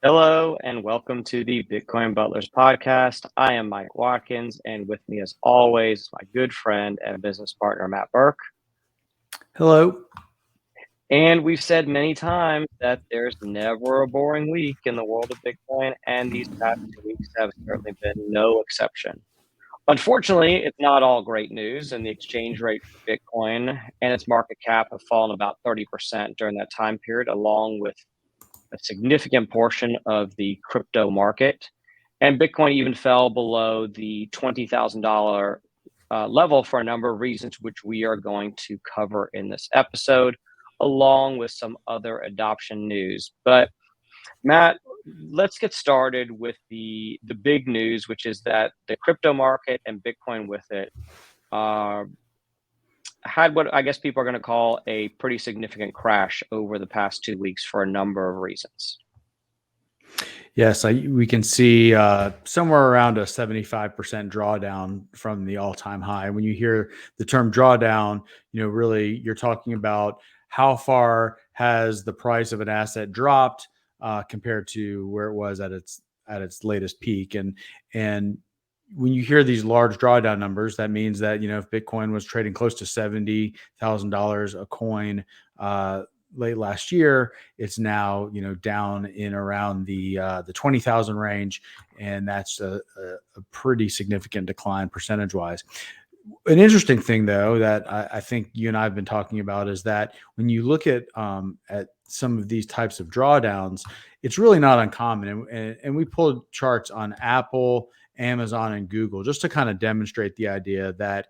Hello and welcome to the Bitcoin Butlers podcast. I am Mike Watkins, and with me as always, my good friend and business partner, Matt Burke. Hello. And we've said many times that there's never a boring week in the world of Bitcoin, and these past 2 weeks have certainly been no exception. Unfortunately, it's not all great news, and the exchange rate for Bitcoin and its market cap have fallen about 30% during that time period, along with a significant portion of the crypto market. And Bitcoin even fell below the $20,000 level for a number of reasons, which we are going to cover in this episode, along with some other adoption news. But Matt, let's get started with the big news, which is that the crypto market and Bitcoin with it had what I guess people are going to call a pretty significant crash over the past 2 weeks for a number of reasons. Yes, we can see somewhere around a 75% drawdown from the all-time high. When you hear the term drawdown, really you're talking about how far has the price of an asset dropped compared to where it was at its latest peak. And when you hear these large drawdown numbers, that means that, if Bitcoin was trading close to $70,000 a coin late last year, it's now, down in around the 20,000 range. And that's a pretty significant decline percentage wise. An interesting thing, though, that I think you and I have been talking about is that when you look at some of these types of drawdowns, it's really not uncommon. And we pulled charts on Apple, Amazon, and Google just to kind of demonstrate the idea that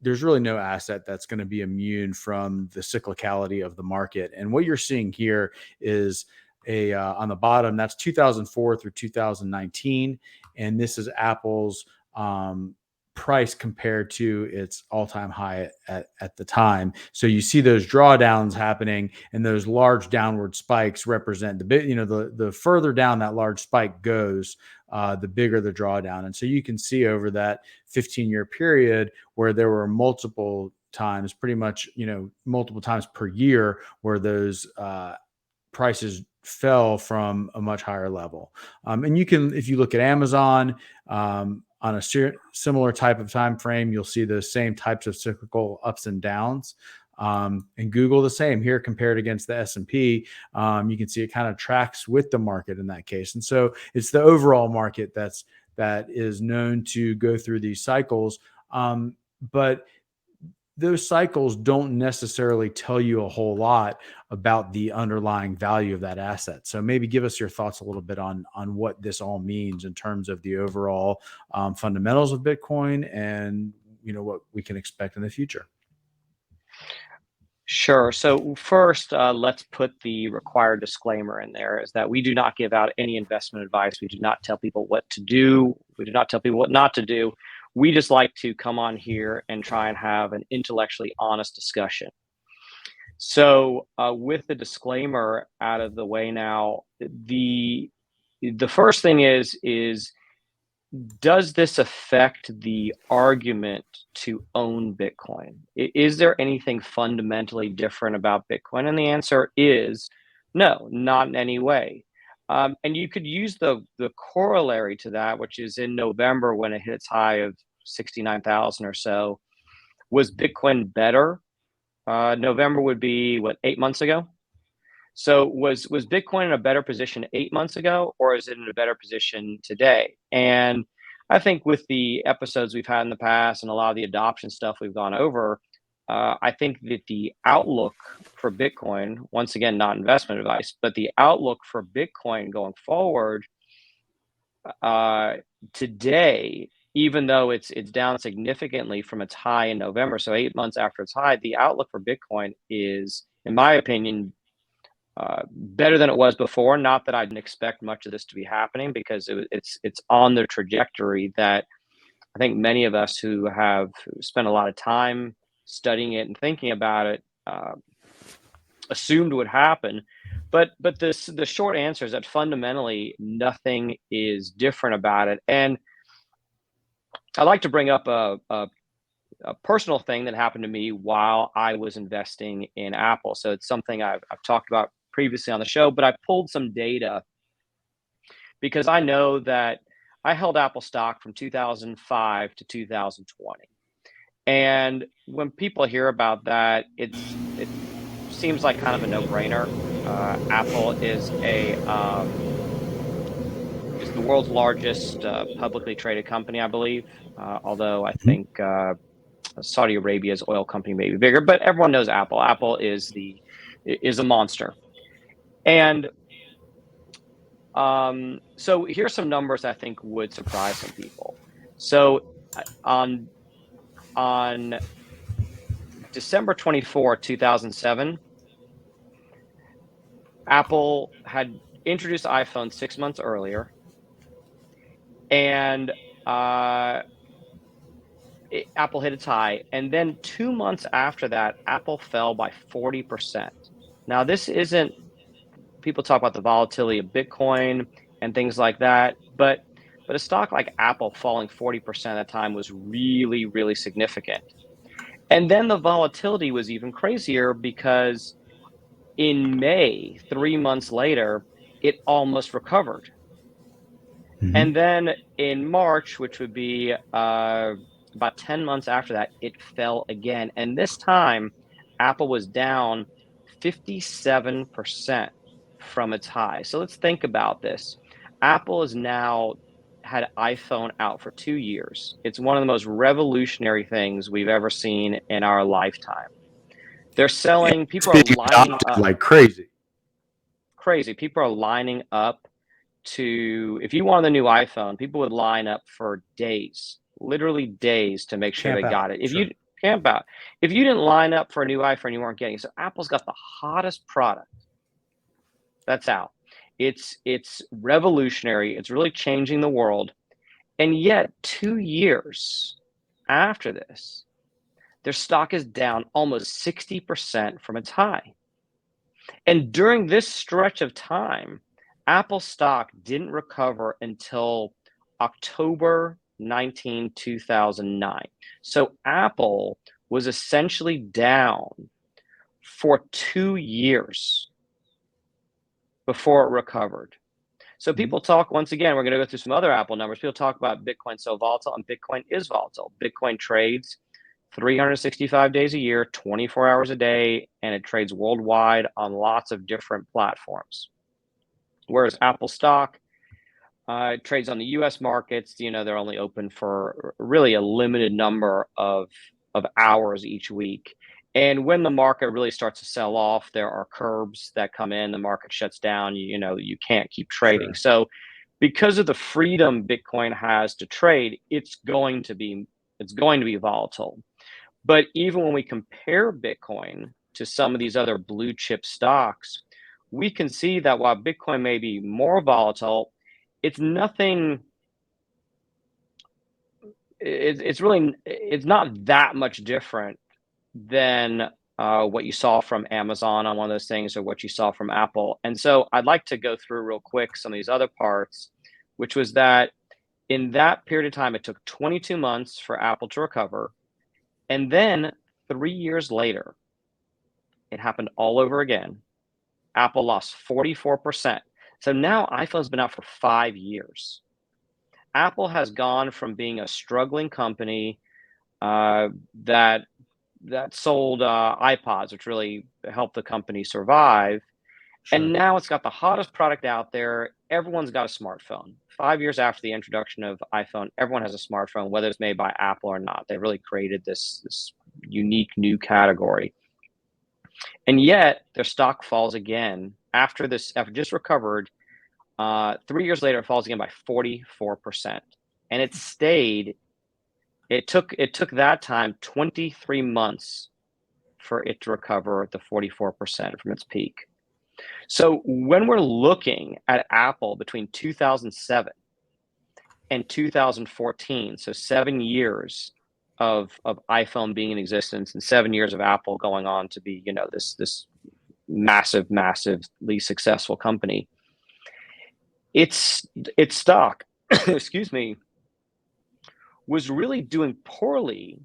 there's really no asset that's going to be immune from the cyclicality of the market. And what you're seeing here is on the bottom, that's 2004 through 2019. And this is Apple's price compared to its all-time high at the time. So you see those drawdowns happening, and those large downward spikes represent the further down that large spike goes, the bigger the drawdown. And so you can see over that 15-year period where there were multiple times, pretty much, multiple times per year where those prices fell from a much higher level. And you can, if you look at Amazon, on a similar type of time frame, you'll see those same types of cyclical ups and downs. And Google the same here compared against the S&P. You can see it kind of tracks with the market in that case. And so it's the overall market that is known to go through these cycles. But those cycles don't necessarily tell you a whole lot about the underlying value of that asset. So maybe give us your thoughts a little bit on what this all means in terms of the overall fundamentals of Bitcoin and, what we can expect in the future. Sure. So first, let's put the required disclaimer in there, is that we do not give out any investment advice. We do not tell people what to do. We do not tell people what not to do. We just like to come on here and try and have an intellectually honest discussion. So with the disclaimer out of the way now, the first thing is does this affect the argument to own Bitcoin? Is there anything fundamentally different about Bitcoin? And the answer is no, not in any way. And you could use the corollary to that, which is in November when it hit its high of 69,000 or so. Was Bitcoin better? November would be 8 months ago. So was Bitcoin in a better position 8 months ago, or is it in a better position today? And I think with the episodes we've had in the past and a lot of the adoption stuff we've gone over, I think that the outlook for Bitcoin, once again, not investment advice, but the outlook for Bitcoin going forward today, even though it's down significantly from its high in November, so 8 months after its high, the outlook for Bitcoin is, in my opinion, better than it was before. Not that I didn't expect much of this to be happening, because it's on the trajectory that I think many of us who have spent a lot of time studying it and thinking about it assumed would happen. But the short answer is that fundamentally nothing is different about it. And I'd like to bring up a personal thing that happened to me while I was investing in Apple. So it's something I've talked about previously on the show, but I pulled some data because I know that I held Apple stock from 2005 to 2020. And when people hear about that, it seems like kind of a no-brainer. Apple is is the world's largest publicly traded company, I believe. Although I think Saudi Arabia's oil company may be bigger, but everyone knows Apple. Apple is a monster. And so here's some numbers I think would surprise some people. So on December 24, 2007, Apple had introduced iPhone 6 months earlier, and Apple hit its high. And then 2 months after that, Apple fell by 40%. Now, this isn't, people talk about the volatility of Bitcoin and things like that, but a stock like Apple falling 40% at the time was really, really significant. And then the volatility was even crazier because in May, 3 months later, it almost recovered. And then in March, which would be about 10 months after that, it fell again. And this time, Apple was down 57% from its high. So let's think about this. Apple has now had iPhone out for 2 years. It's one of the most revolutionary things we've ever seen in our lifetime. They're selling, people are lining up like crazy. People are lining up to, if you wanted the new iPhone, people would line up for days, literally days, to make sure they got it. If you camp out, if you didn't line up for a new iPhone, you weren't getting it. So Apple's got the hottest product that's out. It's revolutionary. It's really changing the world. And yet 2 years after this, their stock is down almost 60% from its high. And during this stretch of time, Apple stock didn't recover until October 19, 2009. So Apple was essentially down for 2 years before it recovered. So people talk, once again, we're going to go through some other Apple numbers. People talk about Bitcoin so volatile, and Bitcoin is volatile. Bitcoin trades 365 days a year, 24 hours a day, and it trades worldwide on lots of different platforms. Whereas Apple stock trades on the US markets, they're only open for really a limited number of hours each week. And when the market really starts to sell off, there are curbs that come in, the market shuts down, you can't keep trading. Sure. So because of the freedom Bitcoin has to trade, it's going to be volatile. But even when we compare Bitcoin to some of these other blue chip stocks, we can see that while Bitcoin may be more volatile, it's nothing. It's not that much different than what you saw from Amazon on one of those things, or what you saw from Apple. And so I'd like to go through real quick some of these other parts, which was that in that period of time, it took 22 months for Apple to recover. And then 3 years later, it happened all over again. Apple lost 44%. So now iPhone's been out for 5 years. Apple has gone from being a struggling company that sold iPods, which really helped the company survive. Sure. And now it's got the hottest product out there. Everyone's got a smartphone. 5 years after the introduction of iPhone, everyone has a smartphone, whether it's made by Apple or not. They really created this unique new category. And yet their stock falls again after just recovered. 3 years later, it falls again by 44%. And it took that time 23 months for it to recover the 44% from its peak. So when we're looking at Apple between 2007 and 2014, so 7 years of iPhone being in existence and 7 years of Apple going on to be, this massively successful company, its stock, excuse me, was really doing poorly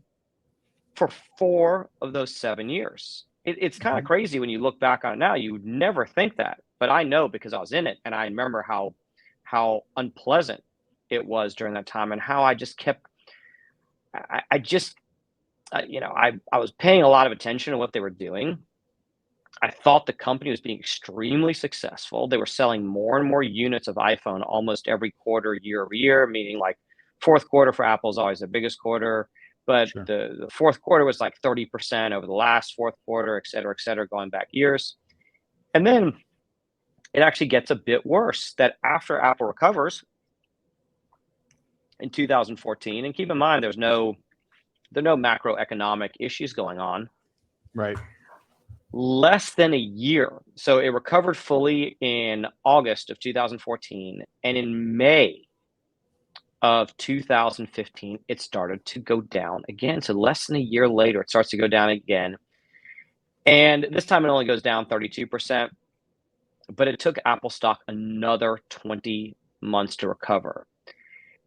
for 4 of those 7 years. It's kind of crazy when you look back on it now. You would never think that, but I know because I was in it, and I remember how unpleasant it was during that time, and how I just kept. I just, I was paying a lot of attention to what they were doing. I thought the company was being extremely successful. They were selling more and more units of iPhone almost every quarter, year over year, meaning like fourth quarter for Apple is always the biggest quarter. But Sure. the fourth quarter was like 30% over the last fourth quarter, et cetera, going back years. And then it actually gets a bit worse that after Apple recovers in 2014, and keep in mind, there are no macroeconomic issues going on. Right. Less than a year. So it recovered fully in August of 2014. And in May of 2015, it started to go down again. So less than a year later, it starts to go down again. And this time it only goes down 32%. But it took Apple stock another 20 months to recover.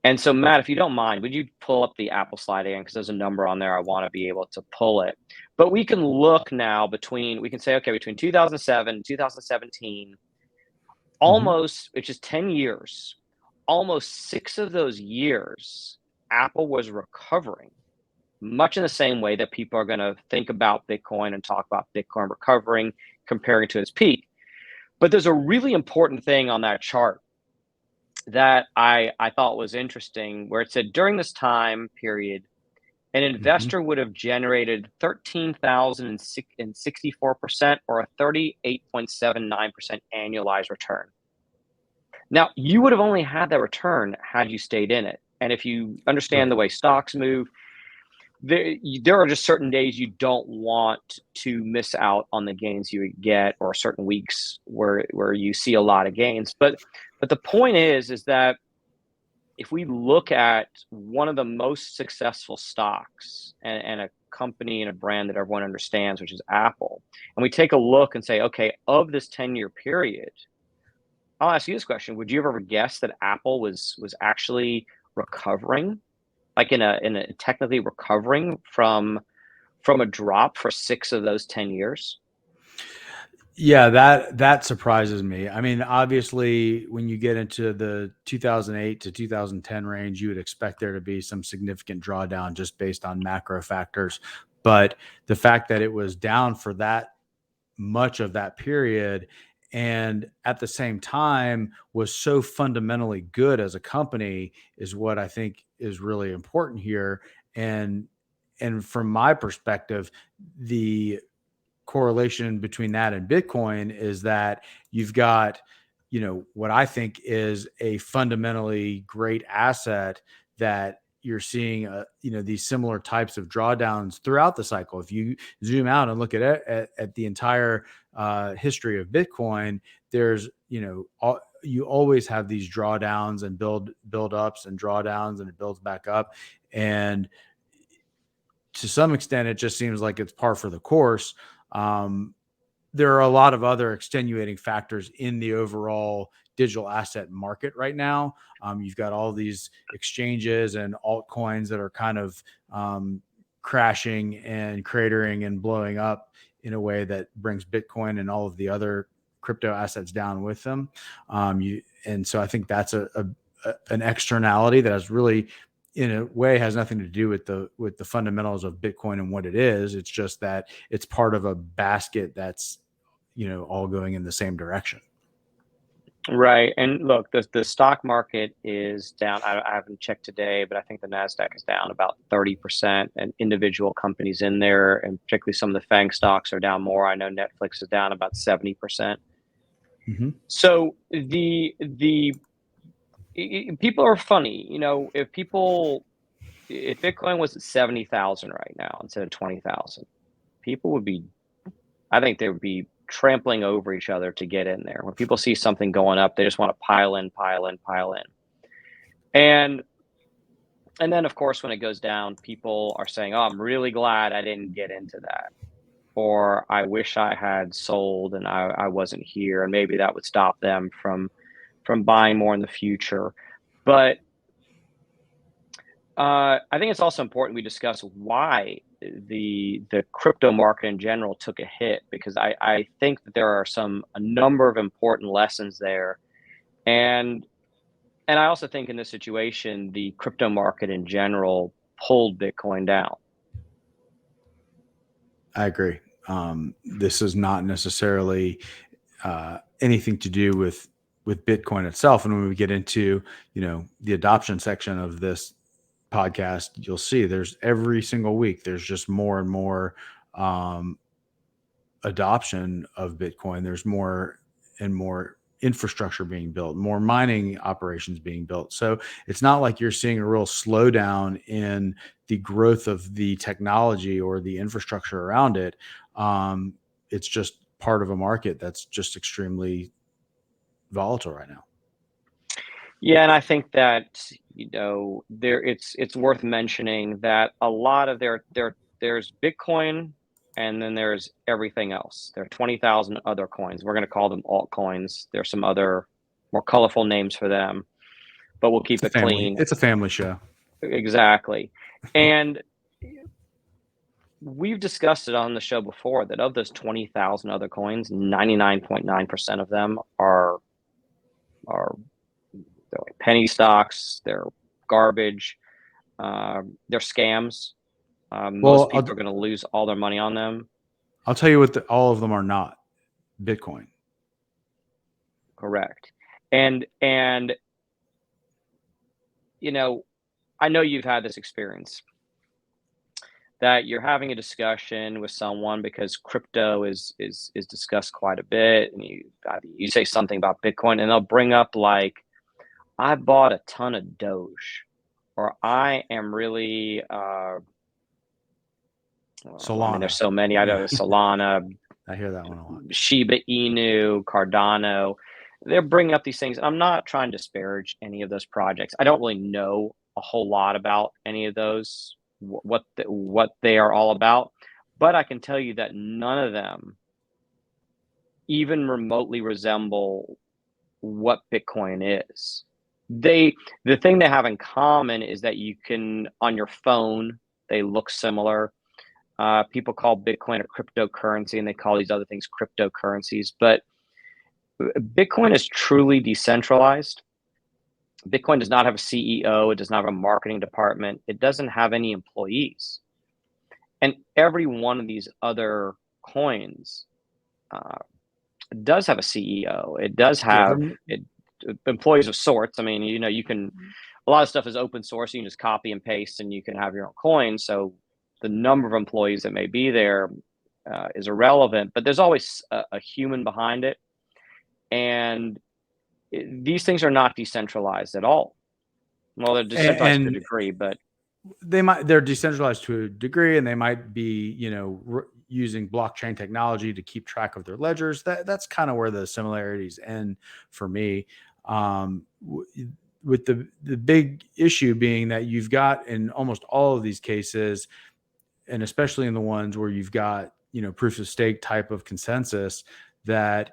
And so, Matt, if you don't mind, would you pull up the Apple slide again? Because there's a number on there. I want to be able to pull it. But we can look now we can say, okay, between 2007 and 2017, almost, which is 10 years, almost 6 of those years, Apple was recovering, much in the same way that people are going to think about Bitcoin and talk about Bitcoin recovering, comparing to its peak. But there's a really important thing on that chart that I thought was interesting, where it said during this time period, an investor would have generated 13,064% or a 38.79% annualized return. Now, you would have only had that return had you stayed in it. And if you understand the way stocks move, there are just certain days you don't want to miss out on the gains you would get, or certain weeks where you see a lot of gains. But the point is that if we look at one of the most successful stocks and a company and a brand that everyone understands, which is Apple, and we take a look and say, okay, of this 10-year period, I'll ask you this question: would you ever guess that Apple was actually recovering, like in a technically recovering from a drop for 6 of those 10 years? Yeah, that surprises me. I mean, obviously, when you get into the 2008 to 2010 range, you would expect there to be some significant drawdown just based on macro factors. But the fact that it was down for that much of that period, and at the same time was so fundamentally good as a company, is what I think is really important here. And from my perspective, the correlation between that and Bitcoin is that you've got, what I think is a fundamentally great asset that you're seeing, these similar types of drawdowns throughout the cycle. If you zoom out and look at it, at the entire history of Bitcoin, there's, you always have these drawdowns and build ups and drawdowns, and it builds back up. And to some extent, it just seems like it's par for the course. There are a lot of other extenuating factors in the overall digital asset market right now. You've got all these exchanges and altcoins that are kind of crashing and cratering and blowing up in a way that brings Bitcoin and all of the other crypto assets down with them. And so I think that's an externality that has really, in a way, has nothing to do with the fundamentals of Bitcoin and what it is. It's just that it's part of a basket that's, all going in the same direction. Right. And look, the stock market is down. I haven't checked today, but I think the NASDAQ is down about 30%, and individual companies in there, and particularly some of the FANG stocks, are down more. I know Netflix is down about 70%. So people are funny, if Bitcoin was at 70,000 right now instead of 20,000, I think they would be trampling over each other to get in there. When people see something going up, they just want to pile in. And then, of course, when it goes down, people are saying, oh, I'm really glad I didn't get into that. Or I wish I had sold and I wasn't here. And maybe that would stop them from buying more in the future. But I think it's also important we discuss why the crypto market in general took a hit, because I think that there are a number of important lessons there. And I also think in this situation, the crypto market in general pulled Bitcoin down. I agree. This is not necessarily anything to do with Bitcoin itself. And when we get into, the adoption section of this podcast, you'll see there's every single week, there's just more and more um, adoption of Bitcoin. There's more and more infrastructure being built, more mining operations being built. So it's not like you're seeing a real slowdown in the growth of the technology or the infrastructure around it. It's just part of a market that's just extremely volatile right now. Yeah, and I think that it's worth mentioning that a lot of there's Bitcoin, and then there's everything else. There are 20,000 other coins. We're going to call them altcoins. There's some other more colorful names for them, but we'll keep it clean. It's a family show. Exactly. And we've discussed it on the show before that of those 20,000 other coins, 99.9% of them are they're like penny stocks, they're garbage, they're scams. Most people are going to lose all their money on them. I'll tell you what all of them are not: Bitcoin. Correct. And I know you've had this experience that you're having a discussion with someone because crypto is discussed quite a bit, and you say something about Bitcoin, and they'll bring up like, I bought a ton of Doge, or I am really Solana. I mean, there's so many. I know Solana. I hear that one a lot. Shiba Inu, Cardano. They're bringing up these things. I'm not trying to disparage any of those projects. I don't really know a whole lot about any of those, what they are all about, but I can tell you that none of them even remotely resemble what Bitcoin is. The thing they have in common is that you can, on your phone, they look similar. People call Bitcoin a cryptocurrency, and they call these other things cryptocurrencies. But Bitcoin is truly decentralized. Bitcoin does not have a CEO. It does not have a marketing department. It doesn't have any employees. And every one of these other coins does have a CEO. It does have employees of sorts. I mean, you can, a lot of stuff is open source. You can just copy and paste, and you can have your own coin. So the number of employees that may be there is irrelevant, but there's always a human behind it. And these things are not decentralized at all. Well, they're decentralized to a degree, but they're decentralized to a degree, and they might be, using blockchain technology to keep track of their ledgers. That's kind of where the similarities end for me. With the big issue being that you've got in almost all of these cases, and especially in the ones where you've got, proof of stake type of consensus, that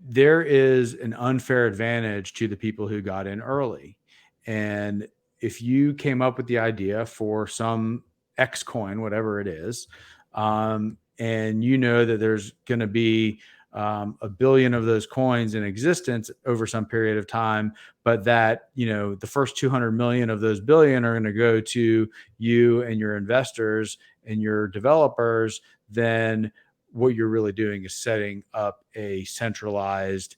there is an unfair advantage to the people who got in early. And if you came up with the idea for some X coin, whatever it is, and that there's going to be a billion of those coins in existence over some period of time, but that, the first 200 million of those billion are going to go to you and your investors and your developers, then what you're really doing is setting up a centralized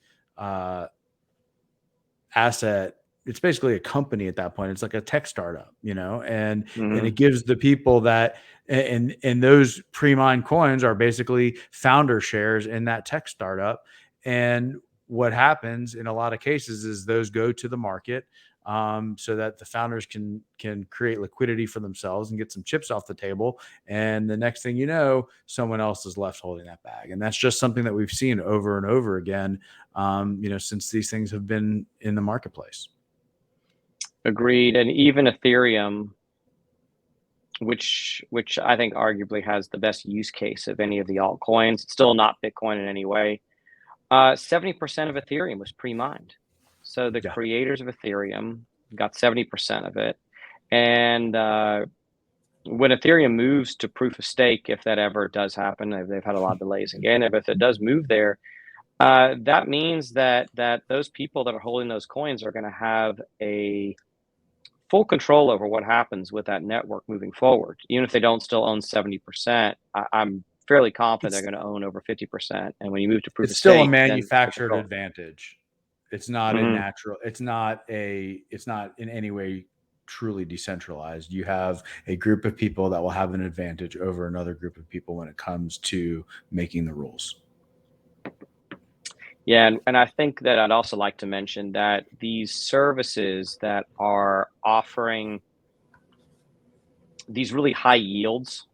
asset. It's basically a company at that point. It's like a tech startup, and it gives the people that, and those pre-mined coins are basically founder shares in that tech startup. And what happens in a lot of cases is those go to the market, so that the founders can create liquidity for themselves and get some chips off the table. And the next thing you know, someone else is left holding that bag. And that's just something that we've seen over and over again, since these things have been in the marketplace. Agreed. And even Ethereum, which I think arguably has the best use case of any of the altcoins, it's still not Bitcoin in any way. 70% of Ethereum was pre-mined. So the creators of Ethereum got 70% of it. And when Ethereum moves to proof of stake, if that ever does happen, they've had a lot of delays in getting there, but if it does move there, that means that those people that are holding those coins are going to have a full control over what happens with that network moving forward. Even if they don't still own 70%, I'm fairly confident they're going to own over 50%. And when you move to proof It's of still a stake, then the manufactured control. advantage. It's not a Mhm. natural. It's not in any way truly decentralized. You have a group of people that will have an advantage over another group of people when it comes to making the rules. Yeah, and I think that I'd also like to mention that these services that are offering these really high yields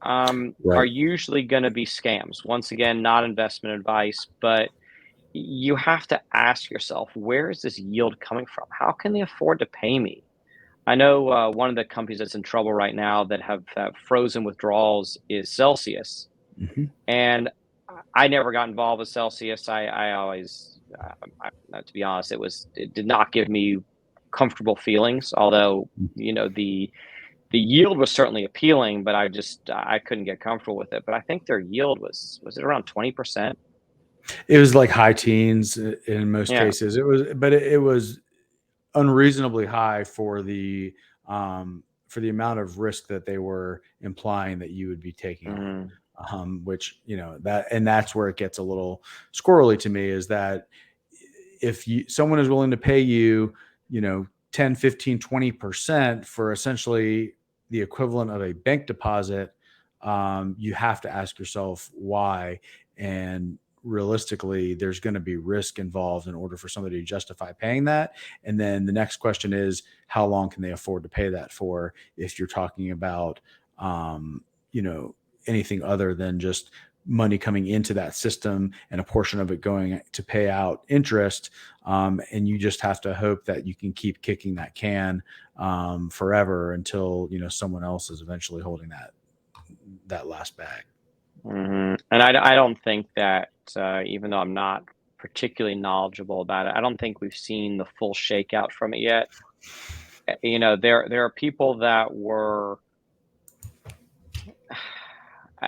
are Right. usually going to be scams. Once again, not investment advice, but you have to ask yourself, where is this yield coming from? How can they afford to pay me? I know one of the companies that's in trouble right now that have frozen withdrawals is Celsius. Hmm. And I never got involved with Celsius. I always, to be honest, it did not give me comfortable feelings. Although the yield was certainly appealing, but I couldn't get comfortable with it. But I think their yield was it around 20%? It was like high teens in most Yeah. cases. It was unreasonably high for the amount of risk that they were implying that you would be taking on. Hmm. Which that's where it gets a little squirrely to me, is that if someone is willing to pay you, 10, 15, 20% for essentially the equivalent of a bank deposit, you have to ask yourself why. And realistically, there's going to be risk involved in order for somebody to justify paying that. And then the next question is, how long can they afford to pay that for, if you're talking about um, you know anything other than just money coming into that system and a portion of it going to pay out interest. And you just have to hope that you can keep kicking that can forever until someone else is eventually holding that last bag. And I don't think that, even though I'm not particularly knowledgeable about it, I don't think we've seen the full shakeout from it yet. There are people that were,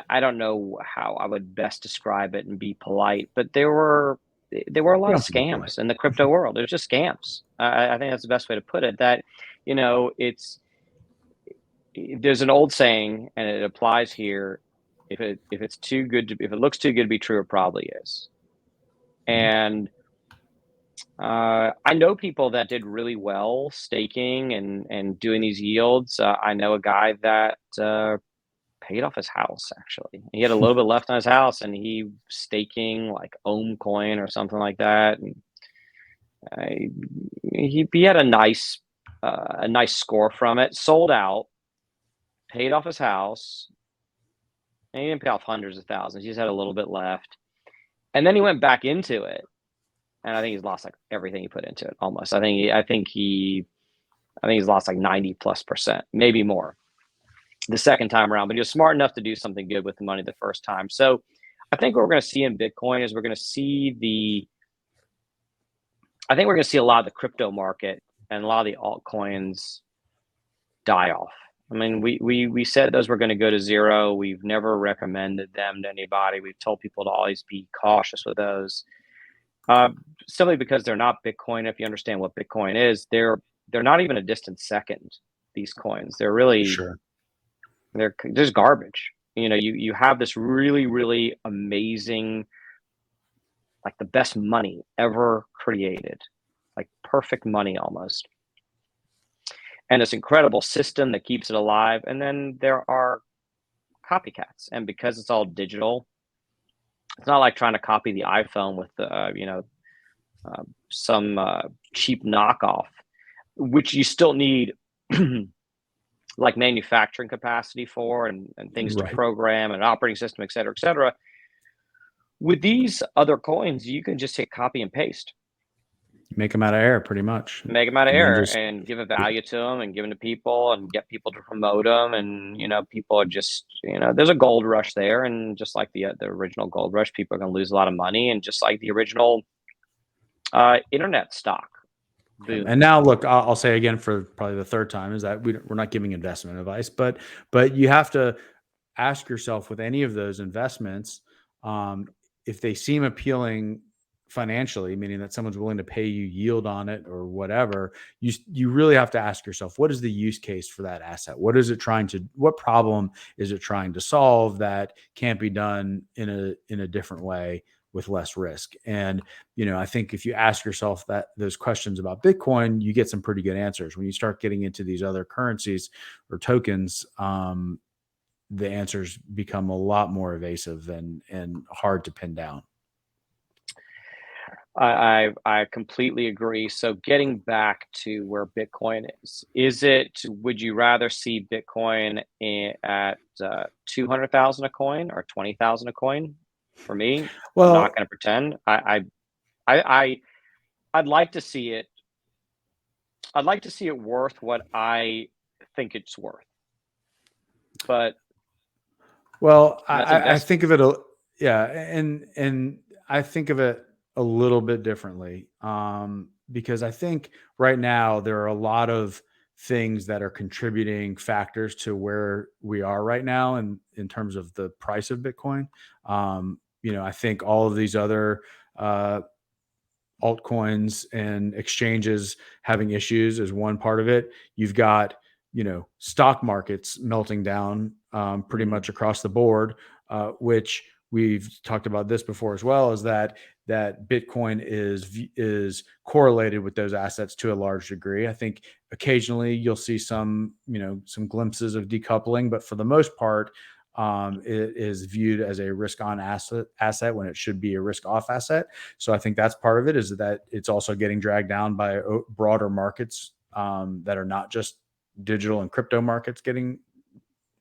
I don't know how I would best describe it and be polite, but there were a You lot of don't have to be polite. scams in the crypto world. There's just scams. I think that's the best way to put it. That it's there's an old saying, and it applies here. If it looks too good to be true, it probably is. Mhm. And I know people that did really well staking and doing these yields. I know a guy that paid off his house. Actually, he had a little bit left on his house, and he staking like Ohm coin or something like that. And he had a nice score from it. Sold out, paid off his house, and he didn't pay off hundreds of thousands. He just had a little bit left, and then he went back into it, and I think he's lost like everything he put into it. Almost. I think he's lost like 90+%, maybe more, the second time around. But he was smart enough to do something good with the money the first time. So I think what we're going to see in Bitcoin is I think we're going to see a lot of the crypto market and a lot of the altcoins die off. I mean, we said those were going to go to zero. We've never recommended them to anybody. We've told people to always be cautious with those, uh, simply because they're not Bitcoin. If you understand what Bitcoin is, they're not even a distant second. These coins, Sure. they're just garbage. You have this really, really amazing, like the best money ever created, like perfect money almost, and this incredible system that keeps it alive. And then there are copycats, and because it's all digital, it's not like trying to copy the iPhone with some cheap knockoff, which you still need like manufacturing capacity for, and things to Right. program, and an operating system, et cetera, et cetera. With these other coins, you can just hit copy and paste, Make them out of air, pretty much, make them out of and then air, just and give a yeah. value to them, and give them to people, and get people to promote them. And people are just, there's a gold rush there, and just like the original gold rush, people are going to lose a lot of money, and just like the original internet stock Boom. And now, look, I'll say again for probably the third time is that we're not giving investment advice, but you have to ask yourself with any of those investments, um, if they seem appealing financially, meaning that someone's willing to pay you yield on it or whatever, you really have to ask yourself, what is the use case for that asset? What problem is it trying to solve that can't be done in a different way with less risk? And I think if you ask yourself those questions about Bitcoin, you get some pretty good answers. When you start getting into these other currencies or tokens, the answers become a lot more evasive and hard to pin down. I completely agree. So getting back to where Bitcoin would you rather see Bitcoin at 200,000 a coin or 20,000 a coin? For me, not Well, going to pretend. I I'd like to see it. I'd like to see it worth what I think it's worth, but that's I investment. think of it yeah, and I think of it a little bit differently, because I think right now there are a lot of things that are contributing factors to where we are right now, and in terms of the price of Bitcoin. I think all of these other uh, altcoins and exchanges having issues is one part of it. You've got, stock markets melting down, pretty Mm, much across the board, which we've talked about this before as well, is that Bitcoin is correlated with those assets to a large degree. I think occasionally you'll see some glimpses of decoupling, but for the most part, it is viewed as a risk on asset when it should be a risk off asset. So I think that's part of it, is that it's also getting dragged down by broader markets, that are not just digital and crypto markets getting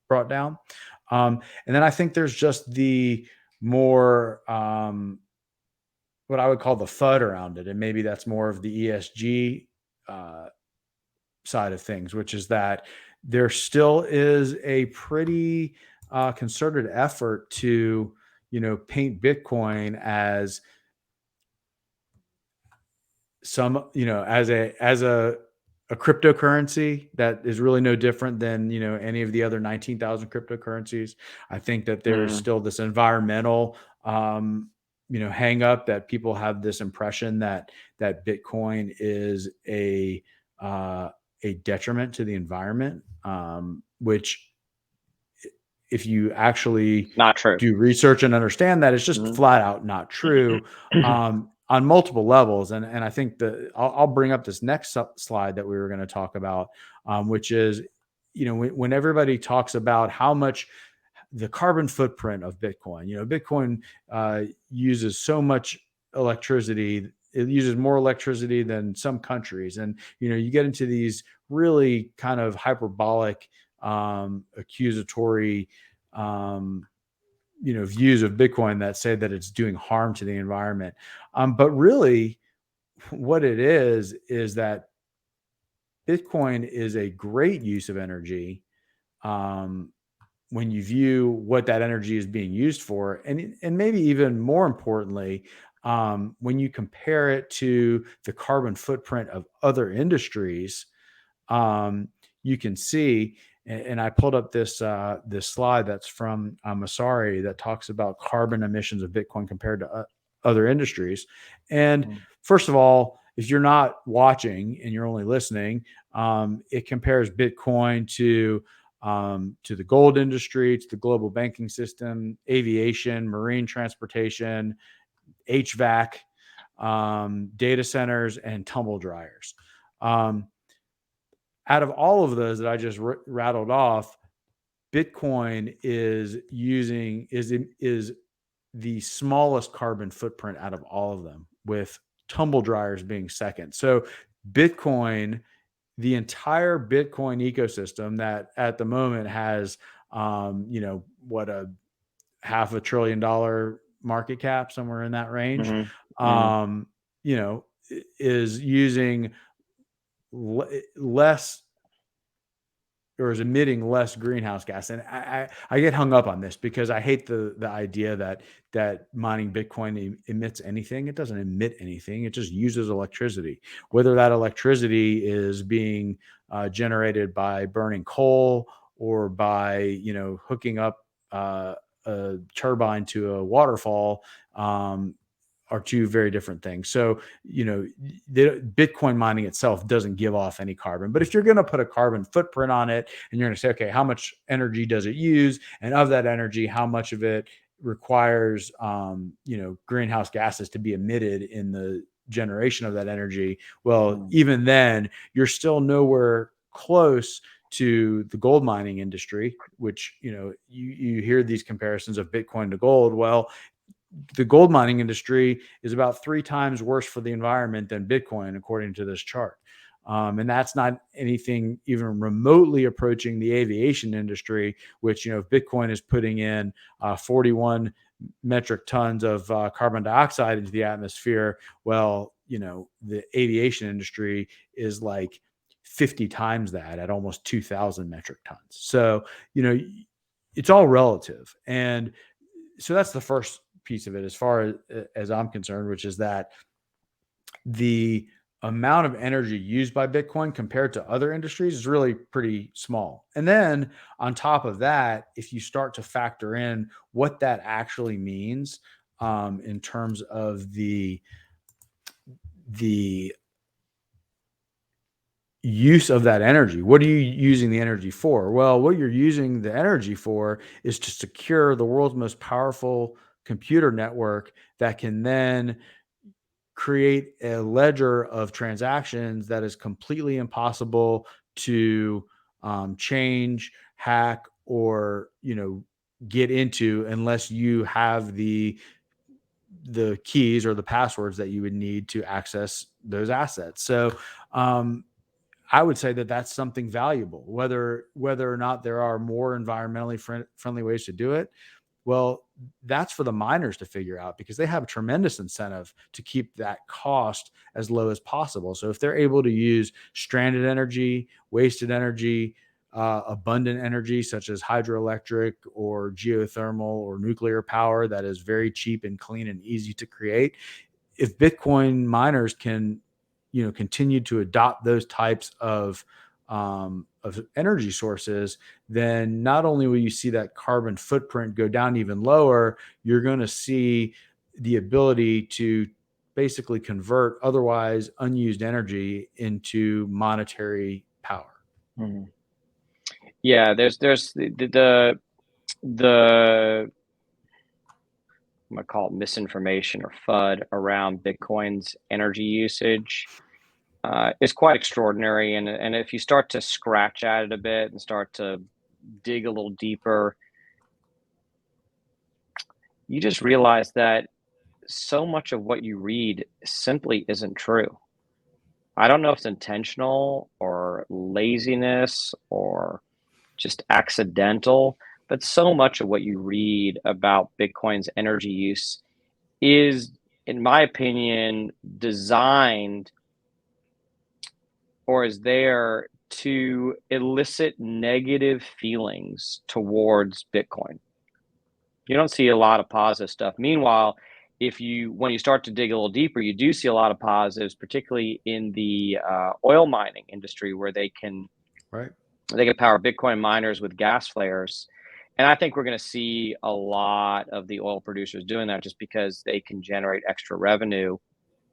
brought down. And then I think there's just the more, what I would call the FUD around it. And maybe that's more of the ESG uh, side of things, which is that there still is a pretty concerted effort to, paint Bitcoin as as a cryptocurrency that is really no different than any of the other 19,000 cryptocurrencies. I think that there's mm, still this environmental hang up, that people have this impression that Bitcoin is uh, a detriment to the environment, which, if you actually not true. do research and understand that, it's just Mhm. flat out not true, on multiple levels. And I think I'll bring up this next slide that we were going to talk about, which is, when everybody talks about how much the carbon footprint of Bitcoin, Bitcoin uses so much electricity. It uses more electricity than some countries. And, you get into these really kind of hyperbolic, accusatory, um, views of Bitcoin that say that it's doing harm to the environment. But really, what it is that Bitcoin is a great use of energy, um, when you view what that energy is being used for, and maybe even more importantly, when you compare it to the carbon footprint of other industries, um, you can see. And I pulled up this slide that's from Masari, that talks about carbon emissions of Bitcoin compared to other industries. And Mm, first of all, if you're not watching and you're only listening, it compares Bitcoin to the gold industry, to the global banking system, aviation, marine transportation, HVAC, data centers, and tumble dryers. Um, Out of all of those that I just rattled off, Bitcoin is the smallest carbon footprint out of all of them, with tumble dryers being second. So Bitcoin, the entire Bitcoin ecosystem that at the moment has, what, a $500 billion market cap, somewhere in that range, mhm, mm, um, is using less, or is emitting less greenhouse gas. And I get hung up on this because I hate the idea that mining Bitcoin emits anything. It doesn't emit anything. It just uses electricity. Whether that electricity is being generated by burning coal or by hooking up a turbine to a waterfall, are two very different things. So, the Bitcoin mining itself doesn't give off any carbon. But if you're going to put a carbon footprint on it and you're going to say, okay, how much energy does it use? And of that energy, how much of it requires, greenhouse gases to be emitted in the generation of that energy? Well, even then, you're still nowhere close to the gold mining industry, which, you hear these comparisons of Bitcoin to gold. Well, the gold mining industry is about 3 times worse for the environment than Bitcoin, according to this chart. And that's not anything even remotely approaching the aviation industry, which, if Bitcoin is putting in 41 metric tons of carbon dioxide into the atmosphere, well, the aviation industry is like 50 times that at almost 2,000 metric tons. So, it's all relative. And so that's the first piece of it as far as I'm concerned, which is that the amount of energy used by Bitcoin compared to other industries is really pretty small. And then on top of that, if you start to factor in what that actually means in terms of the use of that energy. What are you using the energy for? Well, what you're using the energy for is to secure the world's most powerful computer network that can then create a ledger of transactions that is completely impossible to change, hack, or get into unless you have the keys or the passwords that you would need to access those assets. So I would say that that's something valuable, whether or not there are more environmentally friendly ways to do it. Well, that's for the miners to figure out because they have a tremendous incentive to keep that cost as low as possible. So if they're able to use stranded energy, wasted energy, abundant energy such as hydroelectric or geothermal or nuclear power that is very cheap and clean and easy to create, if Bitcoin miners can continue to adopt those types of energy sources, then not only will you see that carbon footprint go down even lower, you're going to see the ability to basically convert otherwise unused energy into monetary power. Mm-hmm. Yeah, there's the I'm gonna call it misinformation or FUD around Bitcoin's energy usage is quite extraordinary. And if you start to scratch at it a bit and start to dig a little deeper, you just realize that so much of what you read simply isn't true. I don't know if it's intentional or laziness or just accidental, but so much of what you read about Bitcoin's energy use is, in my opinion, designed or is there to elicit negative feelings towards Bitcoin. You don't see a lot of positive stuff. Meanwhile, when you start to dig a little deeper, you do see a lot of positives, particularly in the oil mining industry, where they can power Bitcoin miners with gas flares. And I think we're going to see a lot of the oil producers doing that just because they can generate extra revenue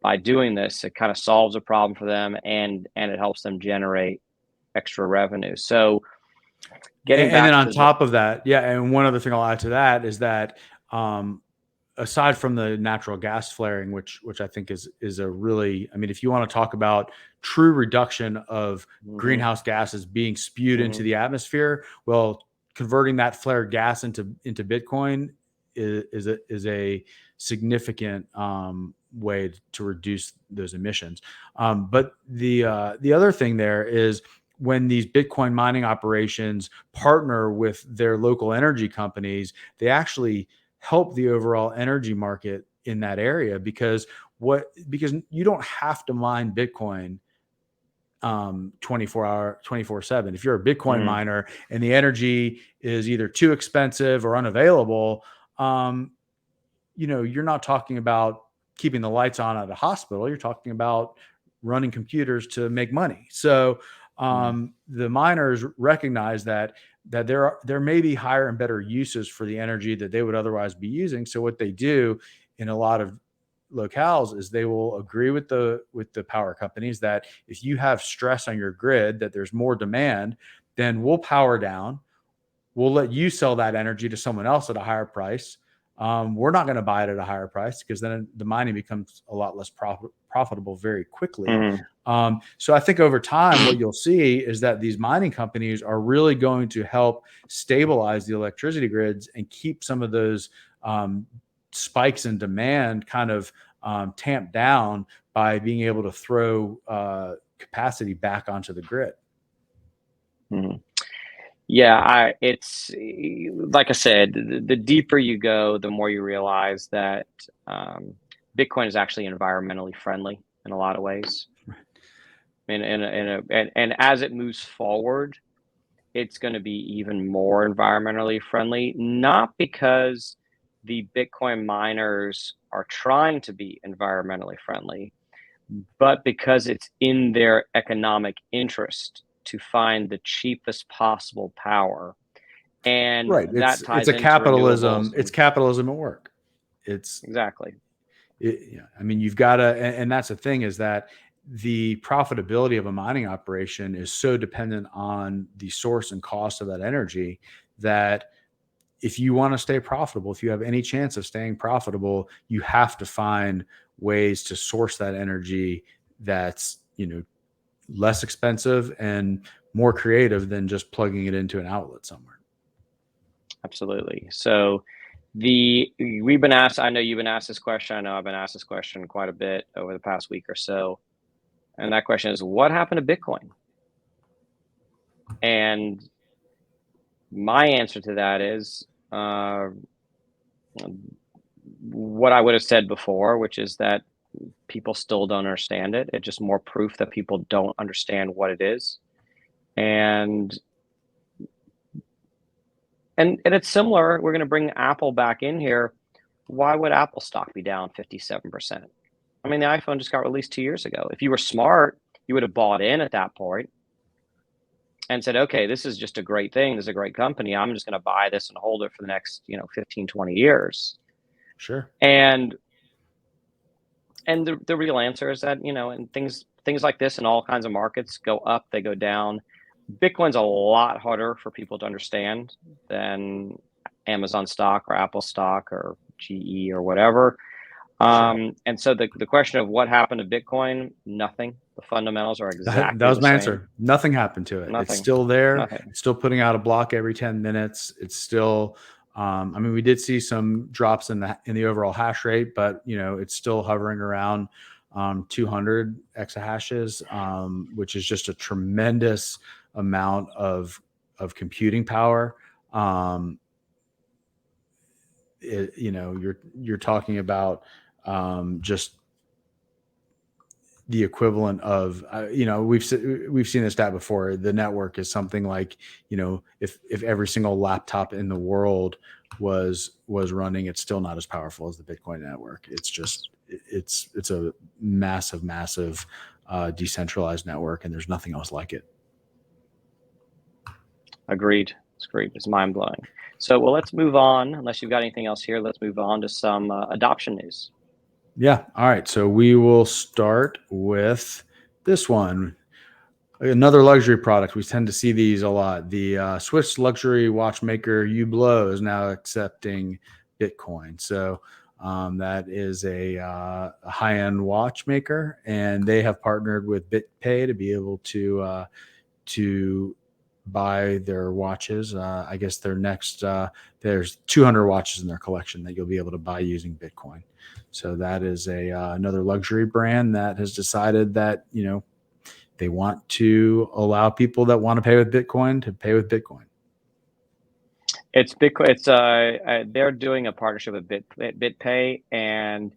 by doing this. It kind of solves a problem for them, and it helps them generate extra revenue. So And then on top of that, and one other thing I'll add to that is that aside from the natural gas flaring, which I think is a really, I mean, if you want to talk about true reduction of greenhouse gases being spewed into the atmosphere, well, converting that flared gas into Bitcoin is a significant way to reduce those emissions. But the other thing there is when these Bitcoin mining operations partner with their local energy companies, they actually help the overall energy market in that area because you don't have to mine Bitcoin 24/7. If you're a Bitcoin miner and the energy is either too expensive or unavailable, you're not talking about keeping the lights on at a hospital. You're talking about running computers to make money. So the miners recognize that there may be higher and better uses for the energy that they would otherwise be using. So what they do in a lot of locales is they will agree with the power companies that if you have stress on your grid, that there's more demand, then we'll power down. We'll let you sell that energy to someone else at a higher price. We're not going to buy it at a higher price because then the mining becomes a lot less profitable very quickly. So I think over time, what you'll see is that these mining companies are really going to help stabilize the electricity grids and keep some of those spikes in demand kind of tamped down by being able to throw capacity back onto the grid. Yeah, it's like I said, the deeper you go, the more you realize that Bitcoin is actually environmentally friendly in a lot of ways. And as it moves forward, it's going to be even more environmentally friendly, not because the Bitcoin miners are trying to be environmentally friendly, but because it's in their economic interest to find the cheapest possible power. And right. that ties it's a into capitalism. renewables. It's capitalism at work. It's exactly. I mean, you've got to, and that's the thing is that the profitability of a mining operation is so dependent on the source and cost of that energy that if you want to stay profitable, if you have any chance of staying profitable, you have to find ways to source that energy that's, less expensive and more creative than just plugging it into an outlet somewhere. Absolutely. So we've been asked, I know you've been asked this question. I know I've been asked this question quite a bit over the past week or so. And that question is, what happened to Bitcoin? And my answer to that is what I would have said before, which is that people still don't understand it. It's just more proof that people don't understand what it is. And it's similar. We're going to bring Apple back in here. Why would Apple stock be down 57%? I mean, the iPhone just got released 2 years ago. If you were smart, you would have bought in at that point and said, okay, this is just a great thing. This is a great company. I'm just going to buy this and hold it for the next, 15, 20 years. Sure. And the real answer is that, and things like this in all kinds of markets go up, they go down. Bitcoin's a lot harder for people to understand than Amazon stock or Apple stock or GE or whatever. Sure. And so the question of what happened to Bitcoin, nothing. The fundamentals are exactly that was the my same. answer. Nothing happened to it. Nothing. It's still there. Nothing. It's still putting out a block every 10 minutes. It's still, I mean, we did see some drops in the overall hash rate, but it's still hovering around 200 exahashes, which is just a tremendous amount of computing power. You're talking about just the equivalent of we've seen this stat before. The network is something like if every single laptop in the world was running, it's still not as powerful as the Bitcoin network. It's just it's a massive decentralized network, and there's nothing else like it. Agreed. It's great. It's mind blowing. So, well, let's move on. Unless you've got anything else here, let's move on to some adoption news. Yeah. All right. So we will start with this one. Another luxury product. We tend to see these a lot. The Swiss luxury watchmaker Hublot is now accepting Bitcoin. So that is a high-end watchmaker, and they have partnered with BitPay to be able to buy their watches. I guess their next there's 200 watches in their collection that you'll be able to buy using Bitcoin. So that is another luxury brand that has decided that they want to allow people that want to pay with Bitcoin to pay with Bitcoin. It's Bitcoin. It's they're doing a partnership with BitPay, and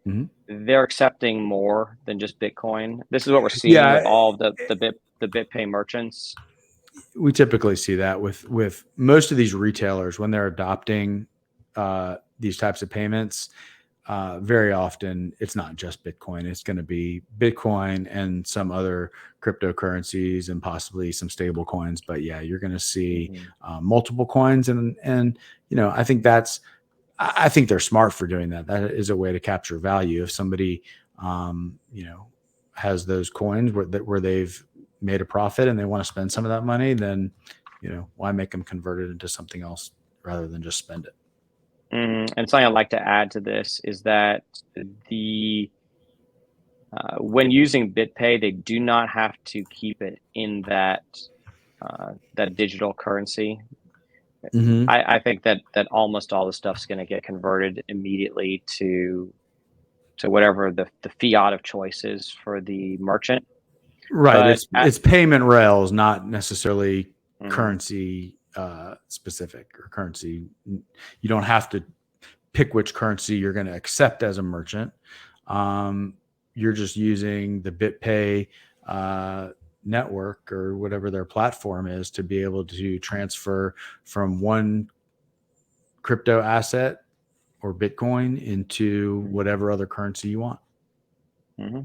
they're accepting more than just Bitcoin. This is what we're seeing with all of the the BitPay merchants? We typically see that with most of these retailers when they're adopting these types of payments. Very often, it's not just Bitcoin. It's going to be Bitcoin and some other cryptocurrencies and possibly some stable coins. But yeah, you're going to see multiple coins, and I think I think they're smart for doing that. That is a way to capture value. If somebody has those coins where they've made a profit and they want to spend some of that money, then why make them convert it into something else rather than just spend it? And something I'd like to add to this is that when using BitPay, they do not have to keep it in that digital currency. Mm-hmm. I think that almost all the stuff's going to get converted immediately to whatever the fiat of choice is for the merchant. Right. But It's payment rails, not necessarily Mhm. currency specific or currency. You don't have to pick which currency you're going to accept as a merchant. You're just using the BitPay network or whatever their platform is to be able to transfer from one crypto asset or Bitcoin into whatever other currency you want. Mm-hmm.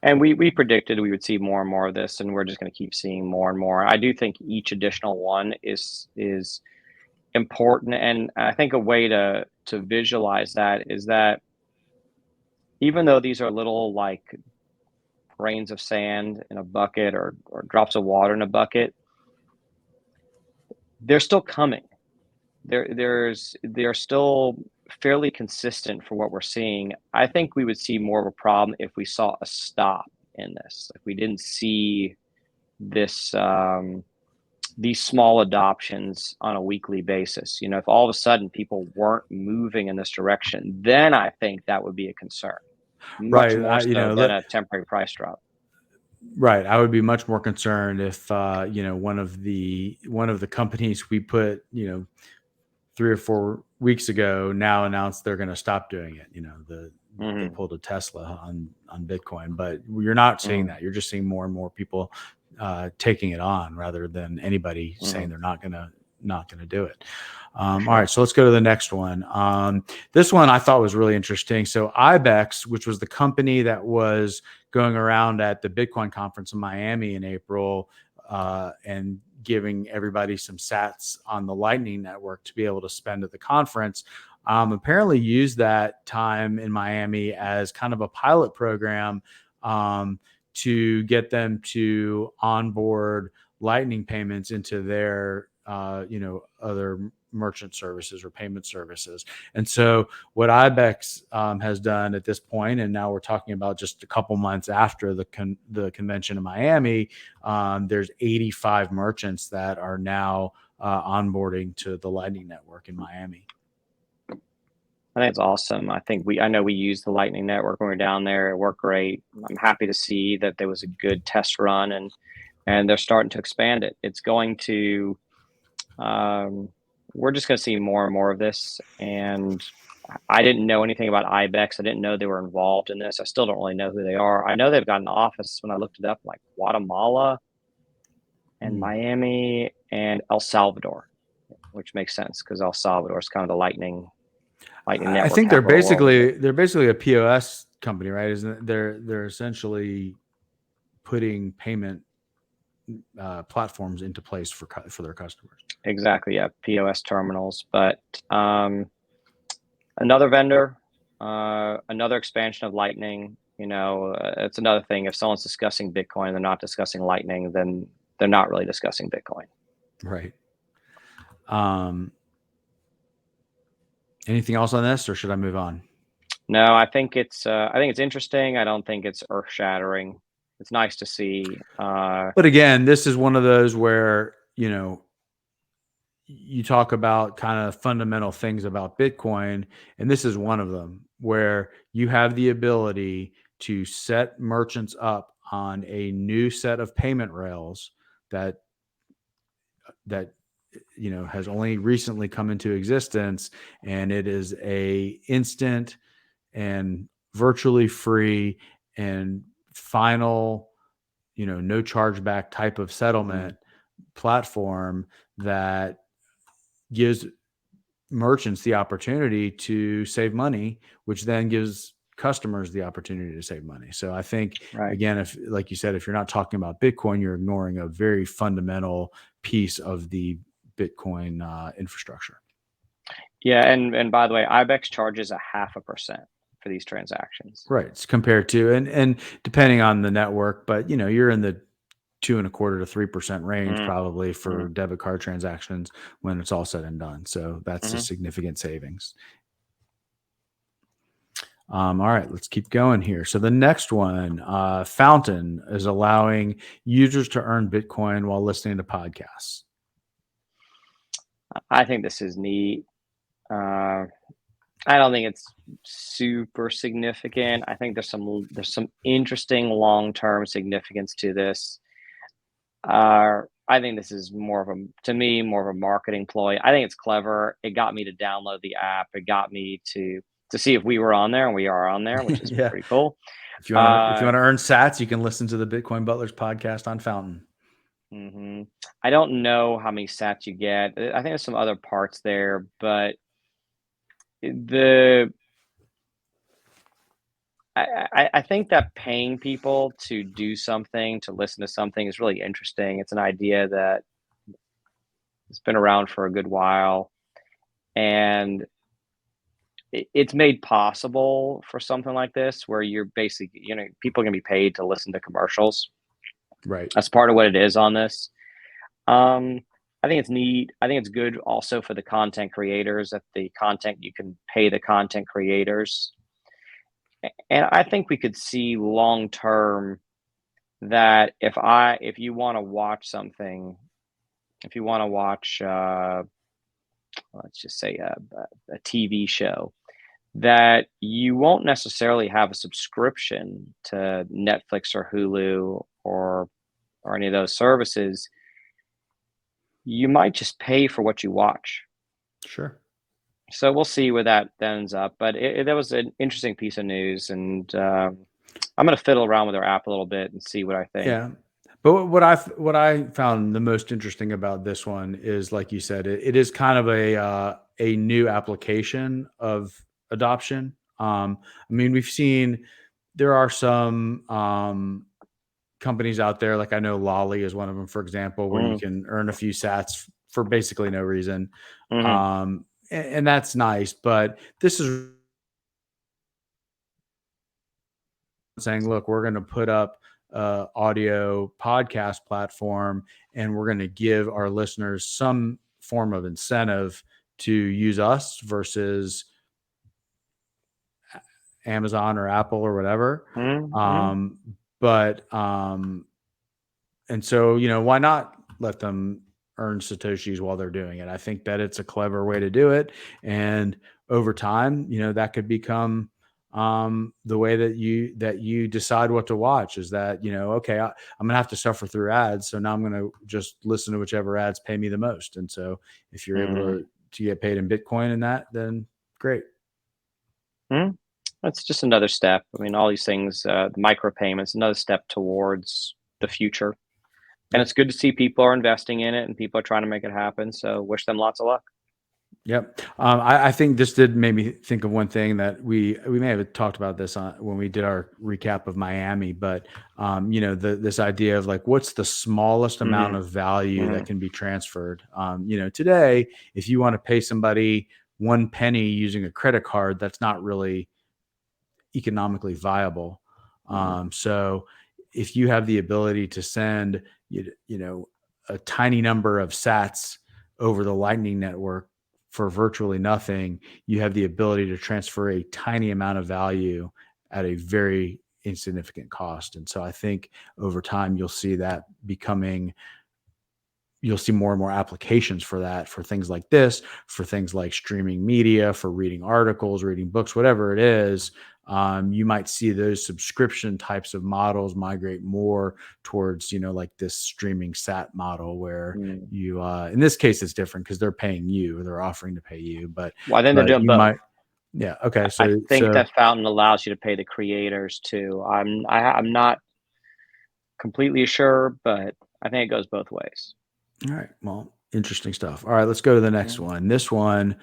And we predicted we would see more and more of this, and we're just going to keep seeing more and more. I do think each additional one is important, and I think a way to visualize that is that even though these are little like grains of sand in a bucket or drops of water in a bucket, they're still coming. They're still fairly consistent for what we're seeing. I think we would see more of a problem if we saw a stop in this. If we didn't see this these small adoptions on a weekly basis. If all of a sudden people weren't moving in this direction, then I think that would be a concern, much Right. more so than a temporary price drop. Right. I would be much more concerned if one of the companies we put 3 or 4 weeks ago now announced they're going to stop doing it. They pulled a Tesla on Bitcoin, but you're not seeing that. You're just seeing more and more people taking it on rather than anybody saying they're not going to do it. All right, so let's go to the next one. This one I thought was really interesting. So IBEX, which was the company that was going around at the Bitcoin conference in Miami in April and giving everybody some sats on the Lightning Network to be able to spend at the conference, apparently used that time in Miami as kind of a pilot program to get them to onboard Lightning payments into their other merchant services or payment services. And so what IBEX has done at this point, and now we're talking about just a couple months after the convention in Miami, there's 85 merchants that are now onboarding to the Lightning Network in Miami. I think it's awesome. I know we used the Lightning Network when we were down there. It worked great. I'm happy to see that there was a good test run, and they're starting to expand it. It's going to we're just going to see more and more of this. And I didn't know anything about IBEX. I didn't know they were involved in this. I still don't really know who they are. I know they've got an office when I looked it up, like Guatemala and Miami and El Salvador, which makes sense because El Salvador is kind of the Lightning Network. I think they're basically a POS company, right? Isn't it? They're essentially putting payment platforms into place for their customers. Exactly, yeah, POS terminals. But another vendor, another expansion of Lightning. It's another thing. If someone's discussing Bitcoin and they're not discussing Lightning, then they're not really discussing Bitcoin. Right. Anything else on this, or should I move on? No, I think it's interesting. I don't think it's earth shattering. It's nice to see. But again, this is one of those where you talk about kind of fundamental things about Bitcoin, and this is one of them where you have the ability to set merchants up on a new set of payment rails that has only recently come into existence, and it is a instant and virtually free and final no chargeback type of settlement platform that gives merchants the opportunity to save money, which then gives customers the opportunity to save money. So I think, Right. again, if, like you said, if you're not talking about Bitcoin, you're ignoring a very fundamental piece of the Bitcoin infrastructure. Yeah, and by the way, IBEX charges 0.5% for these transactions. Right. It's compared to, and depending on the network, but you're in the 2.25% to 3% range Mm, probably mm, for debit card transactions when it's all said and done. So that's a mm-hmm. significant savings. All right, let's keep going here. So the next one, Fountain is allowing users to earn Bitcoin while listening to podcasts. I think this is neat. I don't think it's super significant. I think there's some interesting long-term significance to this. I think this is more of a marketing ploy. I think it's clever. It got me to download the app. It got me to see if we were on there, and we are on there, which is Yeah. pretty cool. If you want to earn sats, you can listen to the Bitcoin Butlers podcast on Fountain. Mm-hmm. I don't know how many sats you get. I think there's some other parts there, but the I think that paying people to do something, to listen to something, is really interesting. It's an idea that it's been around for a good while, and it's made possible for something like this, where you're basically, people are gonna be paid to listen to commercials. Right. That's part of what it is on this. Um, I think it's neat. I think it's good also for the content creators, that you can pay the content creators. And I think we could see long term that if you want to watch something, if you want to watch, let's just say a TV show, that you won't necessarily have a subscription to Netflix or Hulu or any of those services. You might just pay for what you watch. Sure. So we'll see where that ends up. But that was an interesting piece of news, and I'm going to fiddle around with our app a little bit and see what I think. Yeah. But what I found the most interesting about this one is, like you said, it is kind of a new application of adoption. I mean, we've seen there are some companies out there, like I know Lolly is one of them, for example, where you Mm, can earn a few sats for basically no reason, hmm and that's nice. But this is saying, look, we're going to put up audio podcast platform, and we're going to give our listeners some form of incentive to use us versus Amazon or Apple or whatever. mm But and so, why not let them earn Satoshis while they're doing it? I think that it's a clever way to do it. And over time, that could become the way that you decide what to watch, is that, okay, I'm going to have to suffer through ads. So now I'm going to just listen to whichever ads pay me the most. And so if you're able mm to get paid in Bitcoin in that, then great. mm That's just another step. I mean, all these things, the micropayments, another step towards the future. And Yep. it's good to see people are investing in it and people are trying to make it happen. So wish them lots of luck. Yep. I think this did make me think of one thing that we may have talked about this when we did our recap of Miami, but this idea of, like, what's the smallest amount Mm, of value that mm, can be transferred. Today, if you want to pay somebody 1 penny using a credit card, that's not really economically viable. mm, So if you have the ability to send, a tiny number of sats over the Lightning Network for virtually nothing, you have the ability to transfer a tiny amount of value at a very insignificant cost. And so I think over time you'll see more and more applications for that, for things like this, for things like streaming media, for reading articles, reading books, whatever it is. You might see those subscription types of models migrate more towards, like this streaming sat model, where mm. you, in this case, it's different because they're paying you, they're offering to pay you, Well, I think they're but doing you both. might, yeah. Okay. I think So that Fountain allows you to pay the creators too. I'm not completely sure, but I think it goes both ways. All right. Well, interesting stuff. All right, let's go to the next Mhm. one. This one,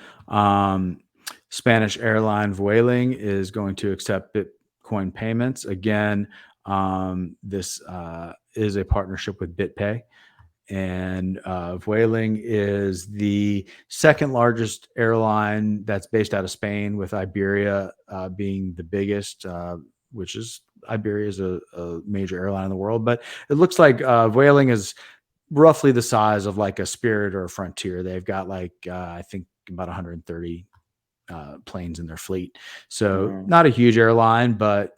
Spanish airline Vueling is going to accept Bitcoin payments. Again, this is a partnership with BitPay. And Vueling is the second largest airline that's based out of Spain, with Iberia being the biggest, which is Iberia is a major airline in the world. But it looks like Vueling is roughly the size of like a Spirit or a Frontier. They've got like I think about 130 planes in their fleet. So Mhm. not a huge airline, but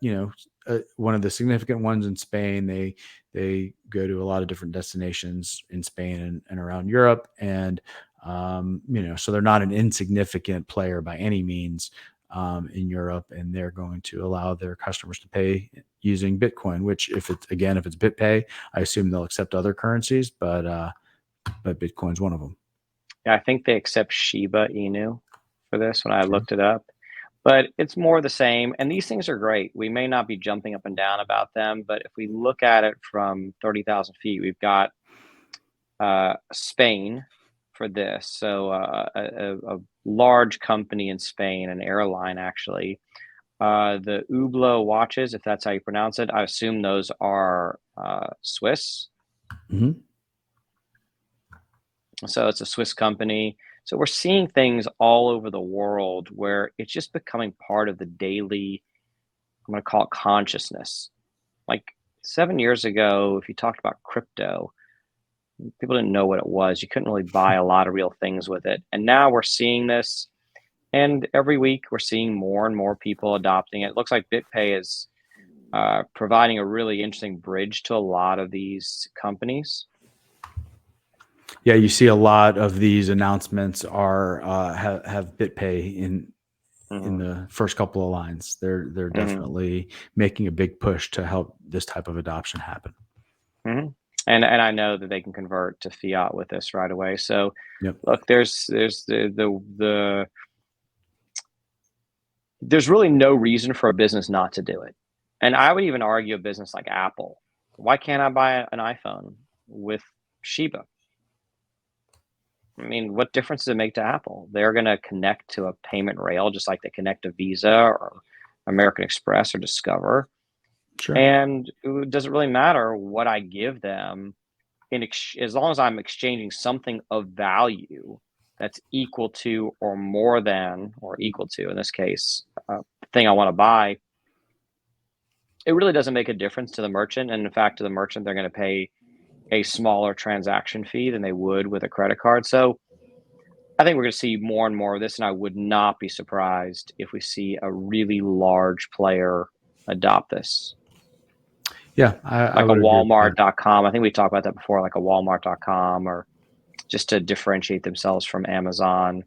one of the significant ones in Spain. They go to a lot of different destinations in Spain and around Europe, and so they're not an insignificant player by any means in Europe, and they're going to allow their customers to pay using Bitcoin. Which, if it's BitPay, I assume they'll accept other currencies, but Bitcoin's one of them. Yeah, I think they accept Shiba Inu for this when I looked it up, but it's more the same. And these things are great. We may not be jumping up and down about them, but if we look at it from 30,000 feet, we've got Spain for this. So a large company in Spain, an airline actually. The Hublot Watches, if that's how you pronounce it, I assume those are Swiss. Mm-hmm. So it's a Swiss company. So we're seeing things all over the world where it's just becoming part of the daily, I'm going to call it consciousness. Like 7 years ago, if you talked about crypto, people didn't know what it was. You couldn't really buy a lot of real things with it. And now we're seeing this. And every week we're seeing more and more people adopting it. It looks like BitPay is providing a really interesting bridge to a lot of these companies. Yeah, you see a lot of these announcements are have BitPay in Hmm. the first couple of lines. They're Hmm. definitely making a big push to help this type of adoption happen. Hmm. And I know that they can convert to fiat with this right away. So Yep. look, there's there's really no reason for a business not to do it. And I would even argue a business like Apple. Why can't I buy an iPhone with Shiba? I mean, what difference does it make to Apple? They're going to connect to a payment rail just like they connect to Visa or American Express or Discover. Sure. And it doesn't really matter what I give them as long as I'm exchanging something of value that's equal to or more than or equal to, in this case, the thing I want to buy. It really doesn't make a difference to the merchant. And in fact, to the merchant, they're going to pay a smaller transaction fee than they would with a credit card. So I think we're going to see more and more of this, and I would not be surprised if we see a really large player adopt this, Yeah, I like a would agree with that. Walmart.com. I think we talked about that before, like a Walmart.com, or just to differentiate themselves from Amazon.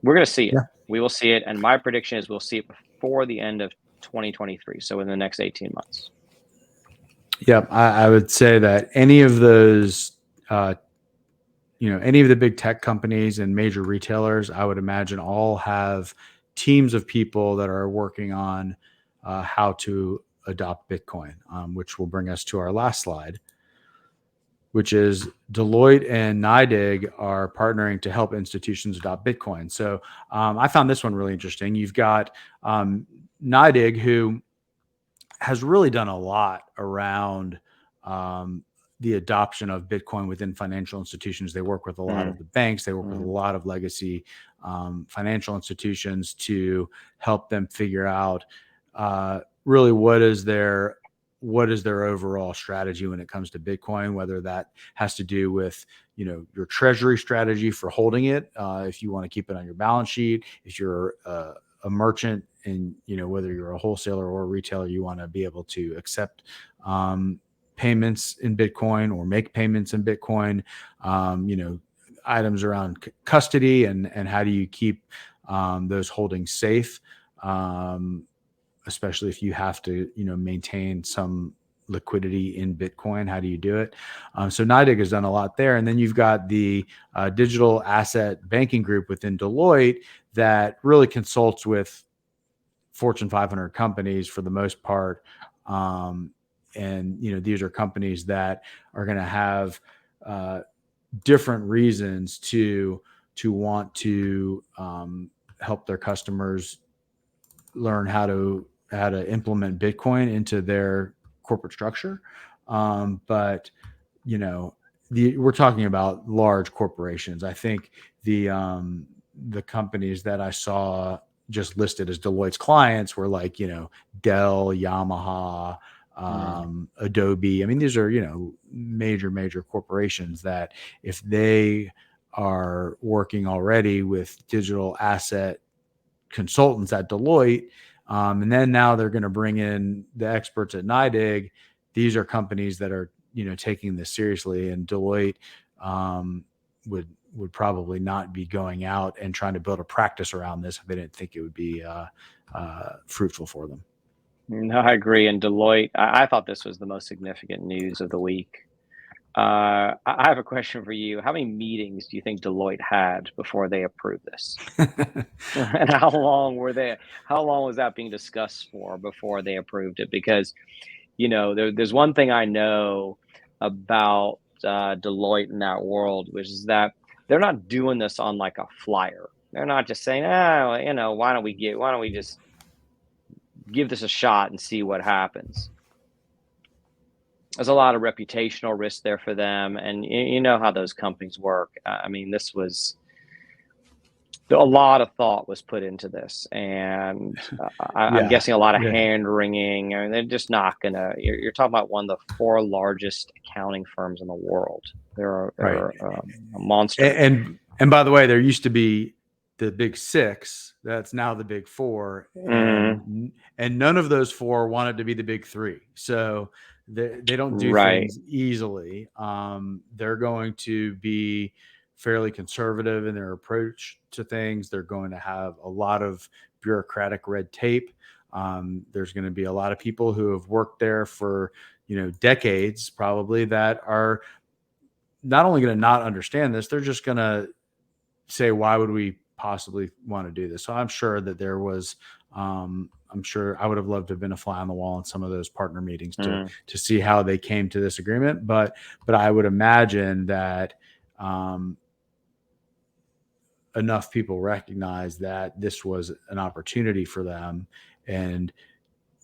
We're going to see it. Yeah. We will see it, and my prediction is we'll see it before the end of 2023, so in the next 18 months. Yeah, I would say that any of those, any of the big tech companies and major retailers, I would imagine all have teams of people that are working on how to adopt Bitcoin, which will bring us to our last slide, which is Deloitte and BYDIG are partnering to help institutions adopt Bitcoin. So I found this one really interesting. You've got BYDIG, who has really done a lot around the adoption of Bitcoin within financial institutions. They work with a lot of Mm, the banks. They work with a mm, lot of legacy financial institutions to help them figure out really what is their overall strategy when it comes to Bitcoin, whether that has to do with your treasury strategy for holding it, if you want to keep it on your balance sheet, if you're a merchant, and whether you're a wholesaler or a retailer, you want to be able to accept payments in Bitcoin or make payments in Bitcoin. Items around custody and how do you keep those holdings safe, especially if you have to maintain some liquidity in Bitcoin. How do you do it? So NYDIG has done a lot there. And then you've got the digital asset banking group within Deloitte that really consults with Fortune 500 companies for the most part, these are companies that are going to have different reasons to want to help their customers learn how to implement Bitcoin into their corporate structure. But we're talking about large corporations. I think the companies that I saw just listed as Deloitte's clients were like, Dell, Yamaha, Adobe. I mean, these are, major corporations that if they are working already with digital asset consultants at Deloitte, and then now they're going to bring in the experts at NYDIG. These are companies that are, taking this seriously, and Deloitte would probably not be going out and trying to build a practice around this if they didn't think it would be fruitful for them. No, I agree. And Deloitte, I thought this was the most significant news of the week. I have a question for you. How many meetings do you think Deloitte had before they approved this? And how long was that being discussed for before they approved it? Because, there's one thing I know about Deloitte in that world, which is that they're not doing this on like a flyer. They're not just saying, why don't we just give this a shot and see what happens. There's a lot of reputational risk there for them, and you know how those companies work. I mean, a lot of thought was put into this, and I'm guessing a lot of hand wringing. I mean, they're just not gonna. You're talking about one of the 4 largest accounting firms in the world. They're a monster. And by the way, there used to be the big 6. That's now the big 4, and none of those 4 wanted to be the big 3. So they don't do things easily. They're going to be fairly conservative in their approach to things. They're going to have a lot of bureaucratic red tape. There's going to be a lot of people who have worked there for, decades probably, that are not only going to not understand this, they're just going to say, why would we possibly want to do this? So I'm sure that there was, I'm sure I would have loved to have been a fly on the wall in some of those partner meetings to see how they came to this agreement. But I would imagine that, enough people recognize that this was an opportunity for them. And,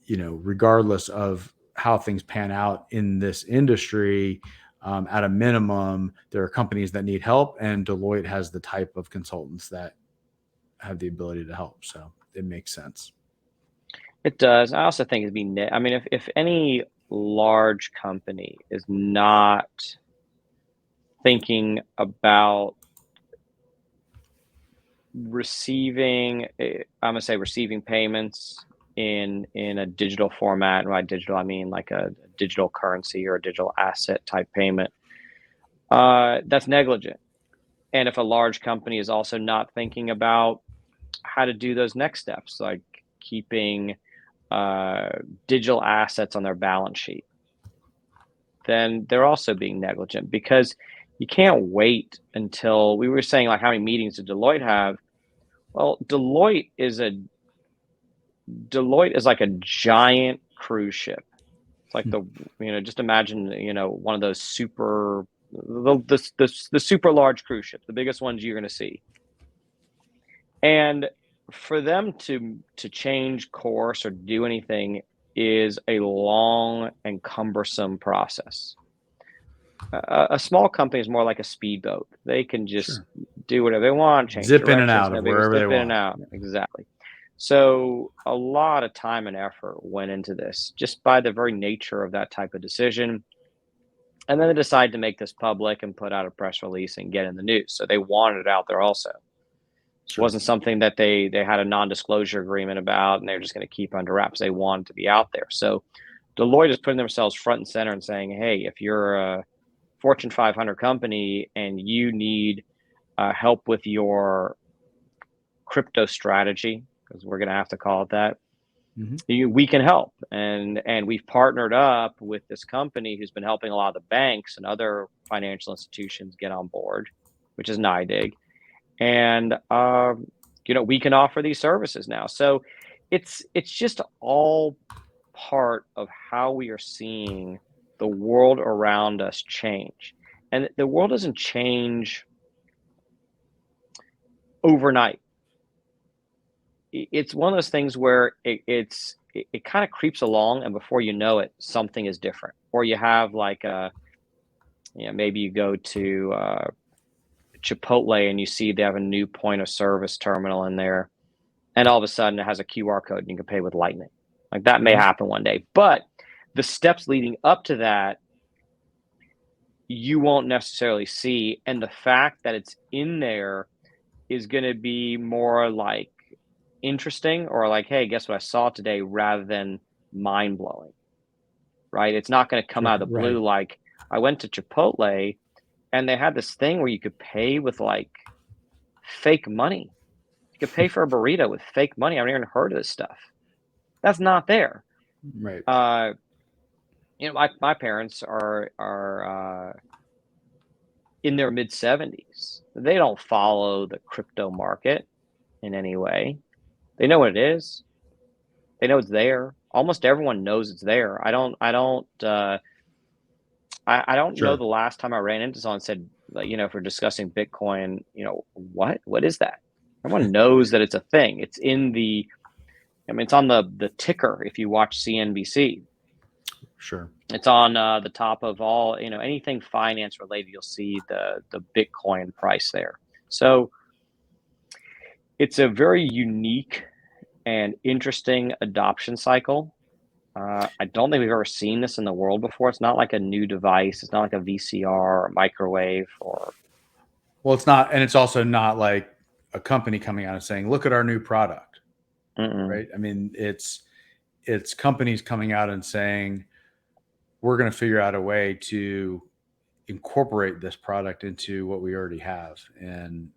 regardless of how things pan out in this industry, at a minimum, there are companies that need help, and Deloitte has the type of consultants that have the ability to help. So it makes sense. It does. I also think if any large company is not thinking about receiving payments in a digital format, and by digital I mean like a digital currency or a digital asset type payment, that's negligent. And if a large company is also not thinking about how to do those next steps, like keeping digital assets on their balance sheet, then they're also being negligent, because you can't wait until, we were saying, like, how many meetings did Deloitte have? Well, Deloitte is like a giant cruise ship. It's like just imagine, one of those the super large cruise ships, the biggest ones you're going to see. And for them to change course or do anything is a long and cumbersome process. A small company is more like a speedboat. They can just do whatever they want, change zip in and out of wherever they want. In and out. Exactly. So a lot of time and effort went into this, just by the very nature of that type of decision. And then they decided to make this public and put out a press release and get in the news. So they wanted it out there also. It wasn't something that they had a non-disclosure agreement about and they're just going to keep under wraps. They wanted to be out there. So Deloitte is putting themselves front and center and saying, hey, if you're a Fortune 500 company and you need help with your crypto strategy, because we're going to have to call it that, we can help. And we've partnered up with this company who's been helping a lot of the banks and other financial institutions get on board, which is NYDIG. And, we can offer these services now. So it's just all part of how we are seeing the world around us change. And the world doesn't change overnight. It's one of those things where it kind of creeps along, and before you know it, something is different. Or you have like maybe you go to Chipotle and you see they have a new point of service terminal in there, and all of a sudden it has a QR code and you can pay with Lightning. Like that may happen one day, but the steps leading up to that, you won't necessarily see. And the fact that it's in there is going to be more like interesting, or like, hey, guess what I saw today, rather than mind blowing, right? It's not going to come out of the blue. Like I went to Chipotle and they had this thing where you could pay with like fake money. You could pay for a burrito with fake money. I've never even heard of this stuff. That's not there. Right. My parents are in their mid 70s. They don't follow the crypto market in any way. They know what it is. They know it's there. Almost everyone knows it's there. I don't know the last time I ran into someone and said, like, if we're discussing Bitcoin, what is that? Everyone knows that it's a thing. It's it's on the ticker if you watch CNBC. Sure. It's on the top of all, anything finance related, you'll see the Bitcoin price there. So it's a very unique and interesting adoption cycle. I don't think we've ever seen this in the world before. It's not like a new device. It's not like a VCR or a microwave or. Well, it's not, and it's also not like a company coming out and saying, "Look at our new product," right? I mean, it's companies coming out and saying, "We're going to figure out a way to incorporate this product into what we already have," and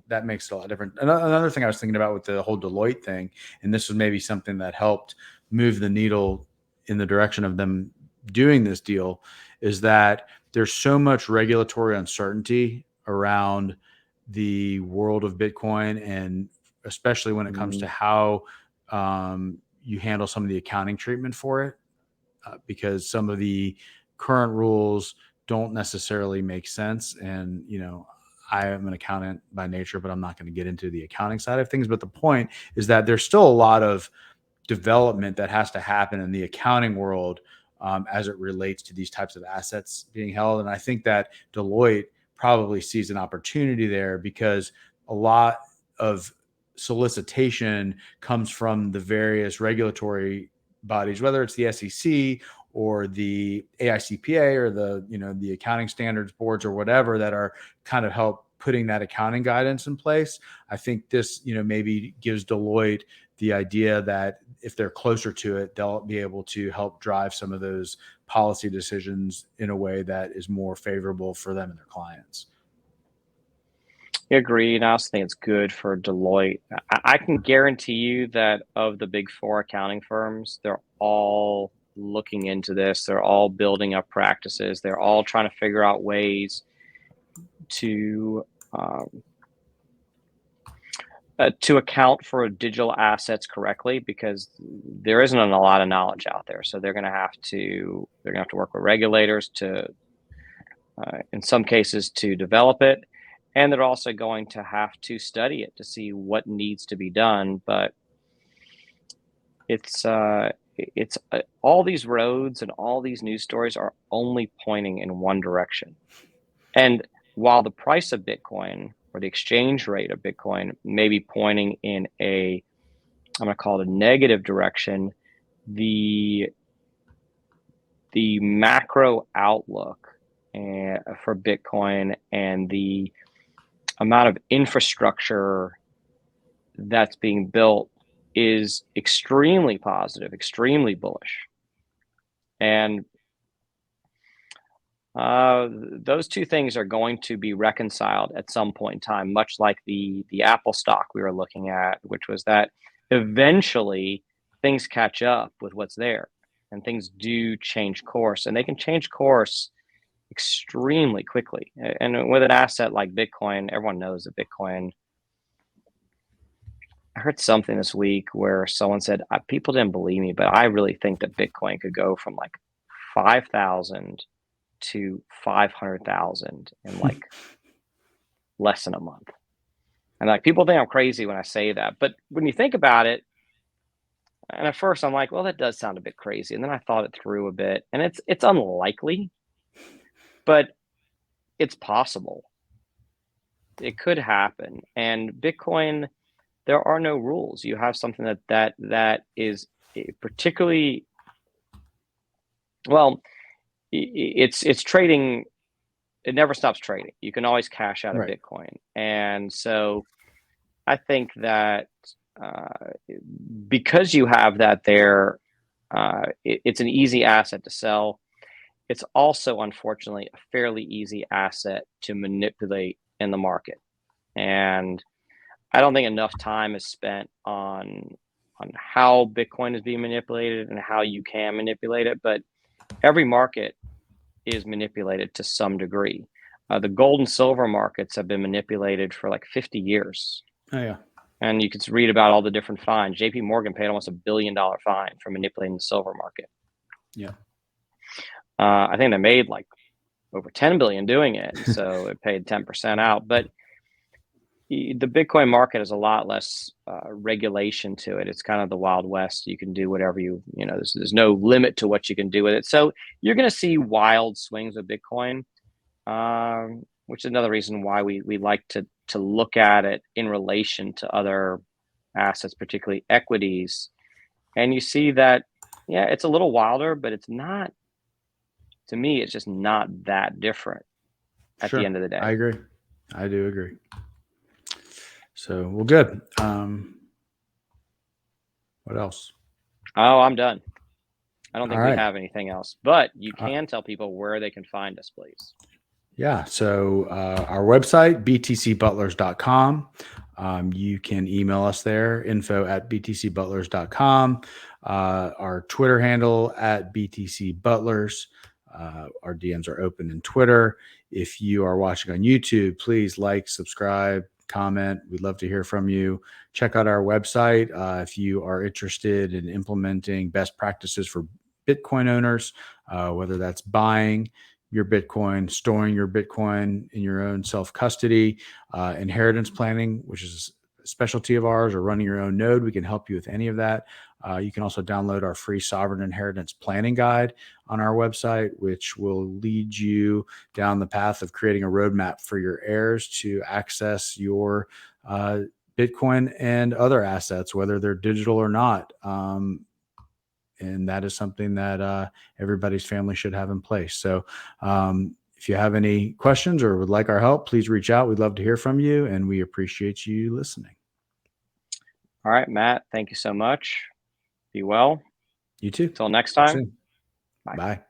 that makes it a lot different. Another thing I was thinking about with the whole Deloitte thing, and this was maybe something that helped move the needle in the direction of them doing this deal, is that there's so much regulatory uncertainty around the world of Bitcoin, and especially when it comes to how you handle some of the accounting treatment for it, because some of the current rules don't necessarily make sense. And, I am an accountant by nature, but I'm not going to get into the accounting side of things. But the point is that there's still a lot of development that has to happen in the accounting world as it relates to these types of assets being held. And I think that Deloitte probably sees an opportunity there, because a lot of solicitation comes from the various regulatory bodies, whether it's the SEC or the AICPA or the accounting standards boards or whatever, that are kind of help putting that accounting guidance in place. I think this, maybe gives Deloitte the idea that if they're closer to it, they'll be able to help drive some of those policy decisions in a way that is more favorable for them and their clients. I agree. And I also think it's good for Deloitte. I can guarantee you that of the big four accounting firms, they're all looking into this. They're all building up practices. They're all trying to figure out ways to account for digital assets correctly, because there isn't a lot of knowledge out there. So they're going to have to work with regulators to, in some cases, to develop it. And they're also going to have to study it to see what needs to be done. But it's all these roads and all these news stories are only pointing in one direction. And while the price of Bitcoin or the exchange rate of Bitcoin may be pointing in I'm going to call it a negative direction, the macro outlook for Bitcoin and the amount of infrastructure that's being built is extremely positive, extremely bullish. And those two things are going to be reconciled at some point in time, much like the Apple stock we were looking at, which was that eventually things catch up with what's there and things do change course, and they can change course extremely quickly. And with an asset like Bitcoin, everyone knows that Bitcoin heard something this week where someone said people didn't believe me, but I really think that Bitcoin could go from like 5,000 to 500,000 in like less than a month. And like people think I'm crazy when I say that, but when you think about it, and at first I'm like, well, that does sound a bit crazy. And then I thought it through a bit, and it's unlikely, but it's possible. It could happen. And Bitcoin, there are no rules. You have something that is particularly well. It's trading. It never stops trading. You can always cash out of Right. Bitcoin, and so I think that because you have that there, it's an easy asset to sell. It's also, unfortunately, a fairly easy asset to manipulate in the market, and I don't think enough time is spent on how Bitcoin is being manipulated and how you can manipulate it. But every market is manipulated to some degree. The gold and silver markets have been manipulated for like 50 years. Oh yeah. And you can read about all the different fines. JP Morgan paid almost $1 billion fine for manipulating the silver market. Yeah. I think they made like over 10 billion doing it. So it paid 10% out. But the Bitcoin market has a lot less regulation to it. It's kind of the Wild West. You can do whatever there's no limit to what you can do with it. So you're going to see wild swings with Bitcoin, which is another reason why we like to look at it in relation to other assets, particularly equities. And you see that, yeah, it's a little wilder, but it's not, to me, it's just not that different at the end of the day. I agree. I do agree. So, well, good. What else? Oh, I'm done. I don't think All we right. have anything else, but you can tell people where they can find us, please. Yeah. So our website, btcbutlers.com. You can email us there, info@btcbutlers.com. Our Twitter handle @btcbutlers. Our DMs are open in Twitter. If you are watching on YouTube, please like, subscribe, comment. We'd love to hear from you. Check out our website if you are interested in implementing best practices for Bitcoin owners, whether that's buying your Bitcoin, storing your Bitcoin in your own self-custody, inheritance planning, which is a specialty of ours, or running your own node. We can help you with any of that. You can also download our free sovereign inheritance planning guide on our website, which will lead you down the path of creating a roadmap for your heirs to access your Bitcoin and other assets, whether they're digital or not. And that is something that everybody's family should have in place. So if you have any questions or would like our help, please reach out. We'd love to hear from you, and we appreciate you listening. All right, Matt, thank you so much. Be well. You too. Until next time. Bye.